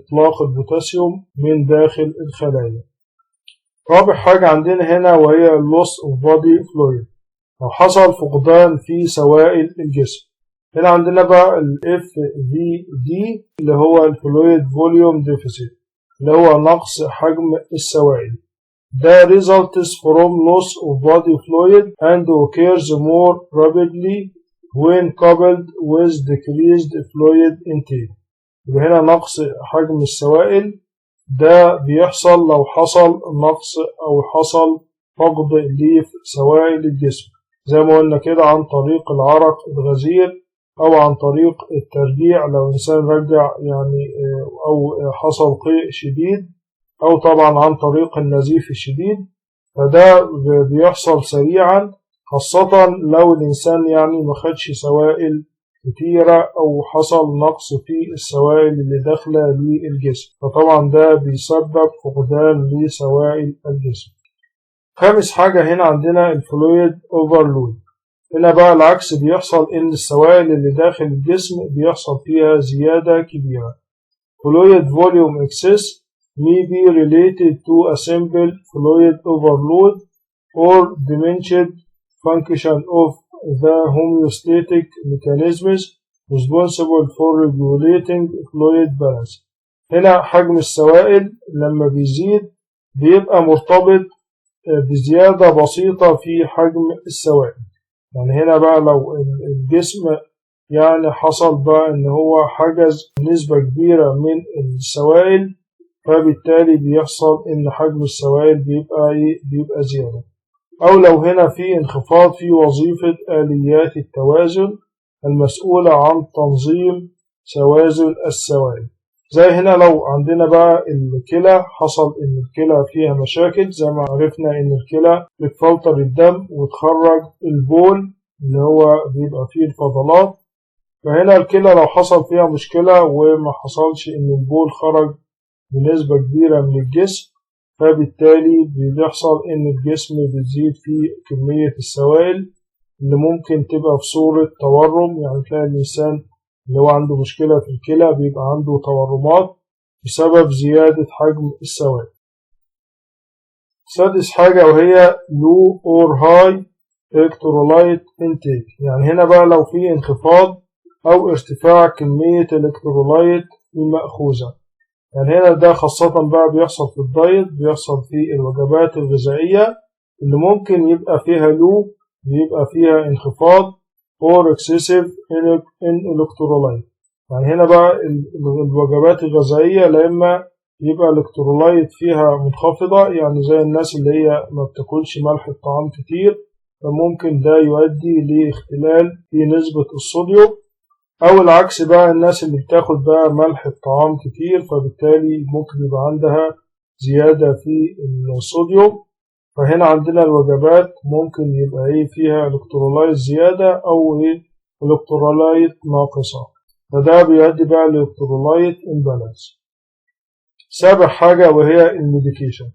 إطلاق البوتاسيوم من داخل الخلايا. رابع حاجة عندنا هنا وهي loss of body fluid، لو حصل فقدان في سوائل الجسم. هنا عندنا بقى ال FVD اللي هو الفلويد فوليوم ديفيسيت، اللي هو نقص حجم السوائل. ده results from loss of body fluid and occurs more rapidly when coupled with decreased fluid intake. يبقى هنا نقص حجم السوائل ده بيحصل لو حصل نقص أو حصل فقد لسوائل الجسم، زي ما قلنا كده، عن طريق العرق الغزير أو عن طريق الترجيع لو الإنسان رجع يعني، أو حصل قيء شديد، أو طبعا عن طريق النزيف الشديد. فده بيحصل سريعا، خاصة لو الإنسان يعني ما خدش سوائل كتيرة أو حصل نقص في السوائل اللي داخلة للجسم، فطبعا ده بيسبب فقدان لسوائل الجسم. خامس حاجة هنا عندنا الفلويد اوفرلود. هنا بقى العكس بيحصل، إن السوائل اللي داخل الجسم بيحصل فيها زيادة كبيرة. Fluid volume excess may be related to a simple fluid overload or diminished function of the homeostatic mechanisms responsible for regulating fluid balance. هنا حجم السوائل لما بيزيد بيبقى مرتبط بزيادة بسيطة في حجم السوائل. يعني هنا بقى لو الجسم يعني حصل بقى ان هو حجز نسبة كبيرة من السوائل، فبالتالي بيحصل ان حجم السوائل بيبقى زيادة. او لو هنا في انخفاض في وظيفة آليات التوازن المسؤولة عن تنظيم توازن السوائل. زي هنا لو عندنا بقى الكلى، حصل ان الكلى فيها مشاكل، زي ما عرفنا ان الكلى بتفلتر الدم وتخرج البول اللي هو بيبقى فيه الفضلات. فهنا الكلى لو حصل فيها مشكلة وما حصلش ان البول خرج بنسبة كبيرة من الجسم، فبالتالي بيحصل ان الجسم بيزيد فيه كمية السوائل اللي ممكن تبقى في صورة تورم. يعني تلاقي الإنسان اللي هو عنده مشكلة في الكلى بيبقى عنده تورمات بسبب زيادة حجم السوائل. سادس حاجة وهي low or high electrolyte intake. يعني هنا بقى لو في انخفاض أو ارتفاع كمية الإلكترولايت المأخوذة. يعني هنا ده خاصة بقى بيحصل في الدايت، بيحصل في الوجبات الغذائية اللي ممكن يبقى فيها لو، بيبقى فيها انخفاض or excessive in electrolyte. يعني هنا بقى الوجبات الغذائية لا إما يبقى الإلكترولايت فيها منخفضة، يعني زي الناس اللي هي ما بتاكلش ملح الطعام كتير، فممكن ده يؤدي لاختلال في نسبة الصوديوم. أو العكس بقى، الناس اللي بتاخد بقى ملح الطعام كتير، فبالتالي ممكن يبقى عندها زيادة في الصوديوم. فهنا عندنا الوجبات ممكن يبقى فيها إلكترولايت زيادة أو إلكترولايت ناقصة، فده بيؤدي بقى لإلكترولايت امبالانس. سابع حاجة وهي الميديكيشن.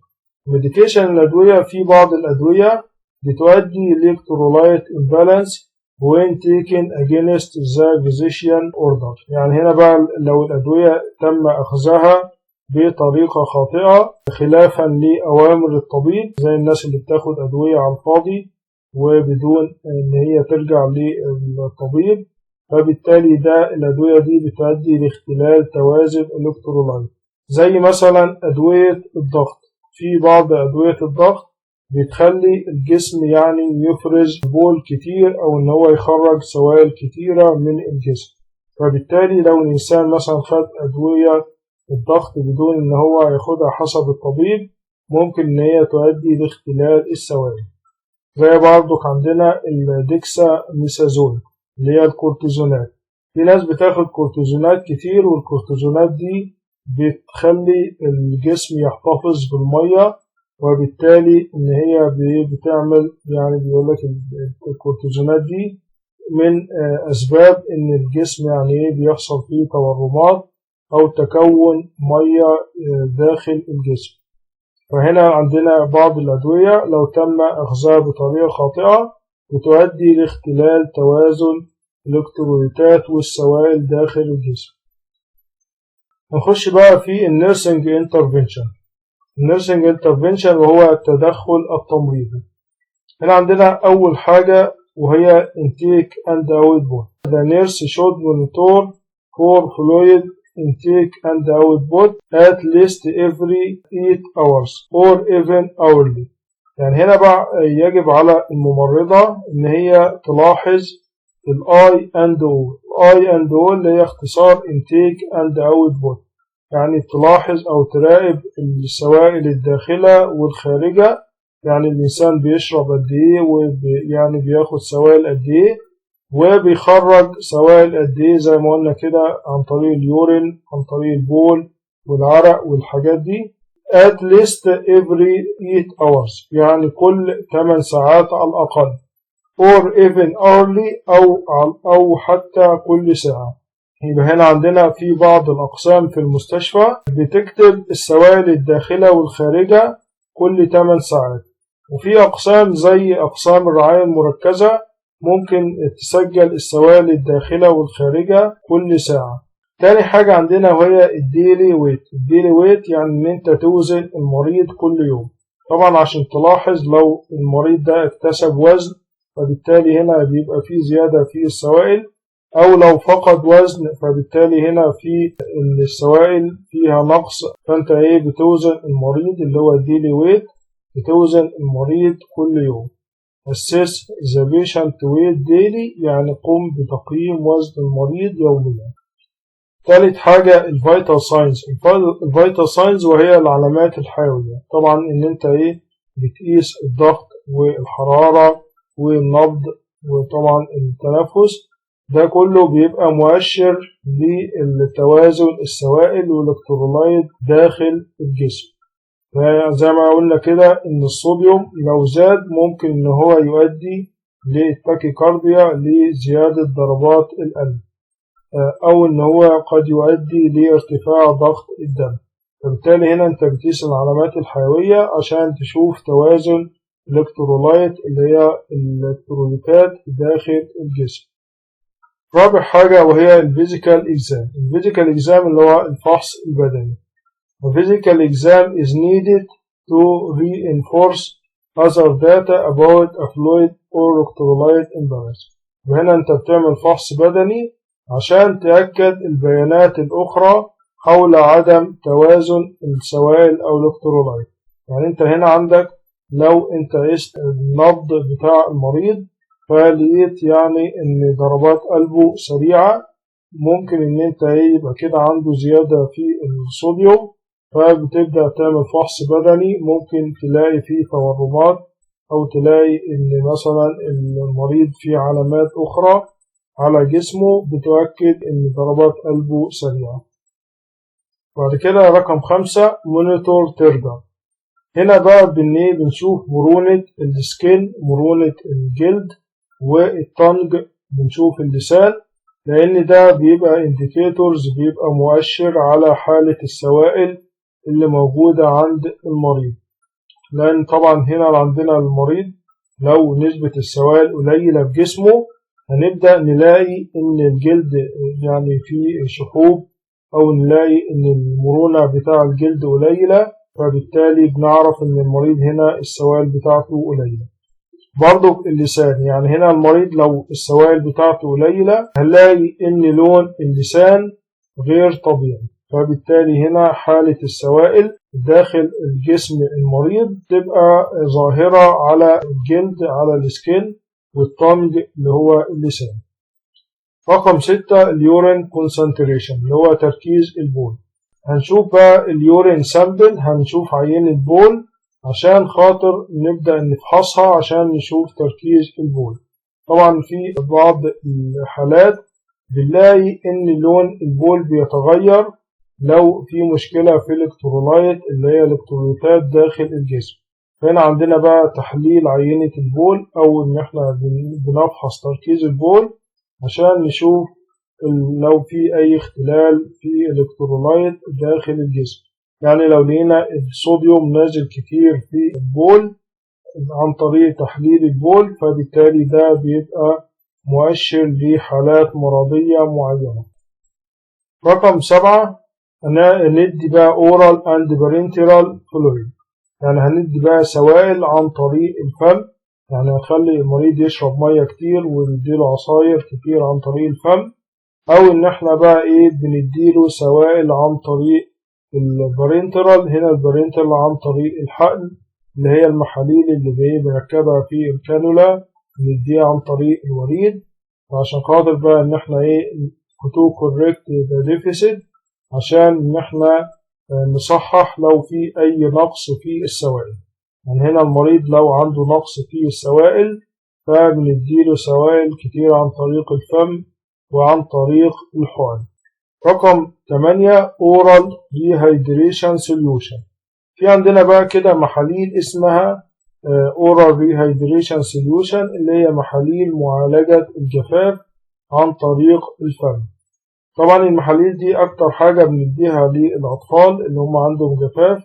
الأدوية، في بعض الأدوية بتؤدي لإلكترولايت امبالانس when taken against the physician order. يعني هنا بقى لو الأدوية تم أخذها بطريقة خاطئة خلافا لأوامر الطبيب، زي الناس اللي بتاخد أدوية على الفاضي وبدون إن هي ترجع للطبيب، فبالتالي ده الأدوية دي بتؤدي لاختلال توازن الإلكترولايت. زي مثلا أدوية الضغط، في بعض أدوية الضغط بتخلي الجسم يعني يفرز بول كتير أو إن هو يخرج سوائل كتيرة من الجسم. فبالتالي لو الإنسان مثلا خد أدوية الضغط بدون إن هو ياخدها حسب الطبيب، ممكن إن هي تؤدي لاختلال السوائل. زي برضك عندنا الديكسا ميثازون اللي هي الكورتيزونات. في ناس بتاخد كورتيزونات كتير، والكورتيزونات دي بتخلي الجسم يحتفظ بالمية، وبالتالي إن هي بتعمل يعني بيقولك الكورتيزونات دي من أسباب إن الجسم يعني بيحصل فيه تورمات أو تكون مية داخل الجسم. فهنا عندنا بعض الأدوية لو تم أخذها بطريقة خاطئة بتؤدي لاختلال توازن الإلكترولايتات والسوائل داخل الجسم. نخش بقى في النيرسينج انترفنشن. النيرسينج انترفنشن وهو التدخل التمريضي. هنا عندنا أول حاجة وهي intake and output. The nurse should monitor for fluid intake and output at least every 8 hours or even hourly. يعني هنا بقى يجب على الممرضة إن هي تلاحظ ال I and O. I and O اللي هي اختصار intake and output. يعني تلاحظ أو تراقب السوائل الداخلة والخارجة، يعني الإنسان بيشرب قد إيه ويعني بياخد سوائل قد إيه وبيخرج سوائل قد إيه زي ما قلنا كده عن طريق اليورين، عن طريق البول والعرق والحاجات دي at least every 8 hours، يعني كل 8 ساعات على الأقل، or even hourly أو حتى كل ساعة. يبقى هنا عندنا في بعض الأقسام في المستشفى بتكتب السوائل الداخلة والخارجة كل 8 ساعات، وفي أقسام زي أقسام الرعاية المركزة ممكن تسجل السوائل الداخلة والخارجة كل ساعة. تاني حاجة عندنا وهي الديلي ويت. الديلي ويت يعني إن أنت توزن المريض كل يوم، طبعا عشان تلاحظ لو المريض ده اكتسب وزن فبالتالي هنا بيبقى فيه زيادة في السوائل، أو لو فقد وزن فبالتالي هنا في السوائل فيها نقص، فأنت بتوزن المريض اللي هو الديلي ويت، بتوزن المريض كل يوم. assess the patient weight daily يعني قم بتقييم وزن المريض يوميا. ثالث حاجة الفيتال ساينز. الفيتال ساينز وهي العلامات الحيوية، طبعا ان انت بتقيس الضغط والحرارة والنبض وطبعا التنفس، ده كله بيبقى مؤشر للتوازن السوائل والالكترولايت داخل الجسم. زي ما قلنا كده ان الصوديوم لو زاد ممكن ان هو يؤدي للتاكيكارديا لزيادة ضربات القلب، أو إن هو قد يؤدي لارتفاع ضغط الدم. فبالتالي هنا أنت بتقيس العلامات الحيوية عشان تشوف توازن الإلكترولايت اللي هي الإلكتروليتات داخل الجسم. رابع حاجة وهي الفيزيكال إكزام. الفيزيكال إكزام اللي هو الفحص البدني. The physical exam is needed to reinforce other data about a fluid or electrolyte imbalance. وهنا أنت بتعمل فحص بدني عشان تأكد البيانات الأخرى حول عدم توازن السوائل أو الإلكترولايت. يعني أنت هنا عندك لو أنت قست النبض بتاع المريض فلقيت يعني إن ضربات قلبه سريعة، ممكن إن أنت يبقى كده عنده زيادة في الصوديوم، فبتبدأ تعمل فحص بدني، ممكن تلاقي فيه تورمات أو تلاقي إن مثلا المريض فيه علامات أخرى على جسمه بتؤكد إن ضربات قلبه سريعة. بعد كده رقم 5 مونيتور ترجر. هنا بقى بنشوف مرونة السكين، مرونة الجلد والطنج، بنشوف اللسان، لأن ده بيبقى انديكيتورز، بيبقى مؤشر على حالة السوائل اللي موجودة عند المريض. لأن طبعا هنا عندنا المريض لو نسبة السوائل قليلة في جسمه هنبدأ نلاقي إن الجلد يعني فيه شحوب، أو نلاقي إن المرونة بتاع الجلد قليلة، فبالتالي بنعرف إن المريض هنا السوائل بتاعته قليلة. برضو اللسان، يعني هنا المريض لو السوائل بتاعته قليلة هنلاقي إن لون اللسان غير طبيعي، فبالتالي هنا حالة السوائل داخل الجسم المريض تبقى ظاهرة على الجلد، على السكين والطنج اللي هو اللسان. رقم 6 اليورين كونسنتريشن اللي هو تركيز البول. هنشوف بقى اليورين سامبل، هنشوف عينة بول عشان خاطر نبدأ نفحصها عشان نشوف تركيز البول. طبعا في بعض الحالات بنلاقي ان لون البول بيتغير لو في مشكلة في الالكترولايت اللي هي الالكتروليتات داخل الجسم. فهنا عندنا بقى تحليل عينة البول، او ان احنا بنفحص تركيز البول عشان نشوف لو في اي اختلال في الالكترولايت داخل الجسم. يعني لو لقينا الصوديوم نازل كتير في البول عن طريق تحليل البول، فبالتالي ده بيبقى مؤشر لحالات مرضية معينة. رقم 7 ندي بقى oral and parenteral fluid، يعني هندي بقى سوائل عن طريق الفم، يعني هنخلي المريض يشرب مية كتير ونديله عصاير كتير عن طريق الفم، أو إن إحنا بقى بنديله سوائل عن طريق البارنترال. هنا البارنترال عن طريق الحقن اللي هي المحاليل اللي بنركبها في الكانولا، نديها عن طريق الوريد، وعشان خاطر بقى إن إحنا to correct the deficit عشان إن احنا نصحح لو في أي نقص في السوائل. يعني هنا المريض لو عنده نقص في السوائل فبنديله سوائل كتير عن طريق الفم وعن طريق الحقن. رقم 8 Oral Rehydration Solution. في عندنا بقى كده محاليل اسمها Oral Rehydration Solution اللي هي محاليل معالجة الجفاف عن طريق الفم. طبعا المحاليل دي أكتر حاجة بنديها للأطفال اللي هم عندهم جفاف.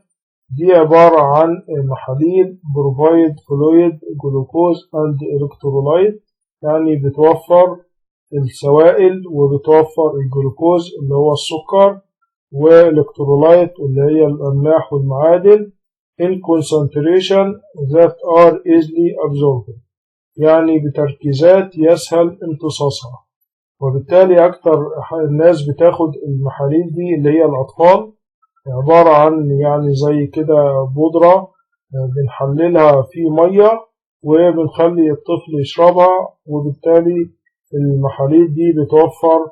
دي عبارة عن محاليل Provide Fluid Glucose and Electrolyte، يعني بتوفر السوائل وبتوفر الجلوكوز اللي هو السكر والإلكترولايت اللي هي الأملاح والمعادن in concentration that are easily absorbed، يعني بتركيزات يسهل امتصاصها. وبالتالي أكتر الناس بتاخد المحاليل دي اللي هي الأطفال، عبارة عن يعني زي كده بودرة بنحللها في مية وبنخلي الطفل يشربها، وبالتالي المحاليل دي بتوفر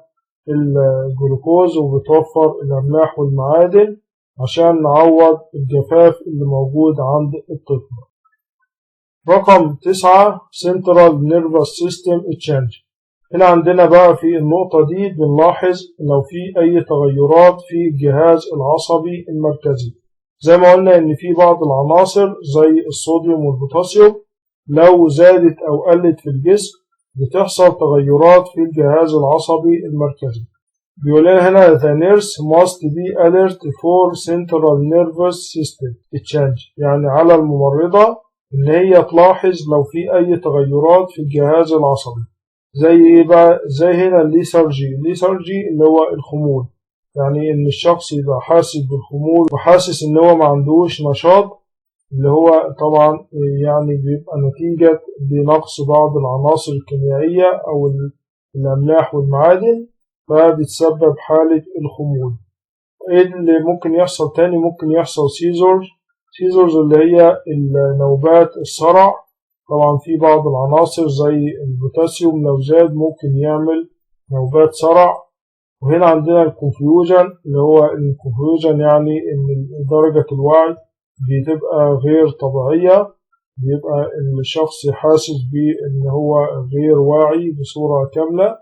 الجلوكوز وبتوفر الأملاح والمعادن عشان نعوض الجفاف اللي موجود عند الطفل. رقم 9 Central Nervous System Change. هنا عندنا بقى في النقطة دي بنلاحظ لو في أي تغيرات في الجهاز العصبي المركزي. زي ما قلنا إن في بعض العناصر زي الصوديوم والبوتاسيوم لو زادت أو قلت في الجسم بتحصل تغيرات في الجهاز العصبي المركزي. بيقول لنا هنا the nurse must be alert for central nervous system change، يعني على الممرضة إن هي تلاحظ لو في أي تغيرات في الجهاز العصبي. زي إيه بقى؟ زي هنا الليثارجي اللي هو الخمول، يعني إن الشخص يبقى حاسس بالخمول وحاسس إن هو ما عندوش نشاط، اللي هو طبعا يعني بيبقى نتيجة لنقص بعض العناصر الكيميائية أو الأملاح والمعادن، فبتسبب حالة الخمول. إيه اللي ممكن يحصل تاني؟ ممكن يحصل سيزورز اللي هي النوبات الصرع. طبعا في بعض العناصر زي البوتاسيوم لو زاد ممكن يعمل نوبات صرع. وهنا عندنا الكونفيوجن اللي هو الكونفيوجن، يعني إن درجة الوعي بتبقى غير طبيعية، بيبقى الشخص حاسس بأن هو غير واعي بصورة كاملة.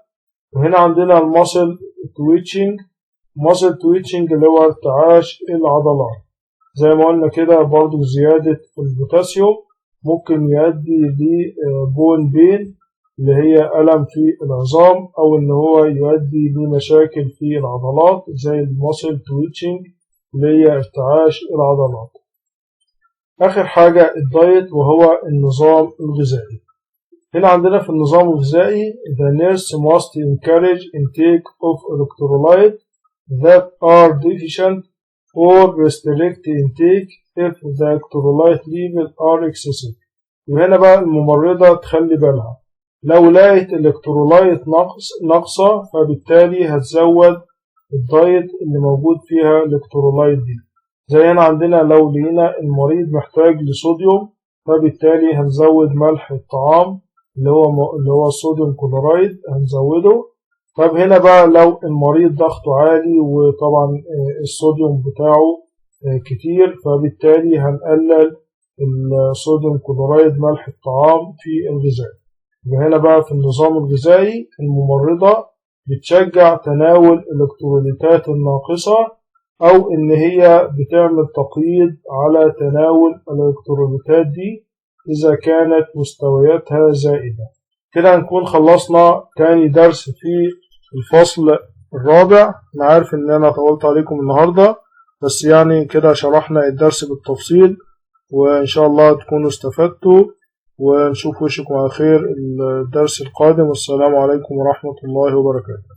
وهنا عندنا الماسل تويتشنج اللي هو ارتعاش العضلات. زي ما قلنا كده برضو زيادة البوتاسيوم ممكن يؤدي لبون بين اللي هي ألم في العظام، أو إن هو يؤدي لمشاكل في العضلات زي الماسل تويتشنج اللي هي ارتعاش العضلات. آخر حاجة الدايت وهو النظام الغذائي. هنا عندنا في النظام الغذائي the nurse must encourage intake of electrolytes that are deficient or restrict intake if the electrolyte level are excessive. وهنا بقى الممرضة تخلي بالها لو لقيت الإلكترولايت ناقصة فبالتالي هتزود الدايت اللي موجود فيها الإلكترولايت دي. زي هنا عندنا لو لقينا المريض محتاج لصوديوم فبالتالي هنزود ملح الطعام اللي هو الصوديوم كلورايد هنزوده. طب هنا بقى لو المريض ضغطه عالي وطبعا الصوديوم بتاعه كتير فبالتالي هنقلل الصوديوم كلورايد ملح الطعام في الغذاء. وهنا بقى في النظام الغذائي الممرضة بتشجع تناول الإلكتروليتات الناقصة أو إن هي بتعمل تقييد على تناول الإلكتروليتات دي إذا كانت مستوياتها زائدة. كده هنكون خلصنا تاني درس في الفصل الرابع. أنا عارف إن أنا طولت عليكم النهاردة، بس يعني كده شرحنا الدرس بالتفصيل، وإن شاء الله تكونوا استفدتوا، ونشوف وشكم على خير الدرس القادم. والسلام عليكم ورحمة الله وبركاته.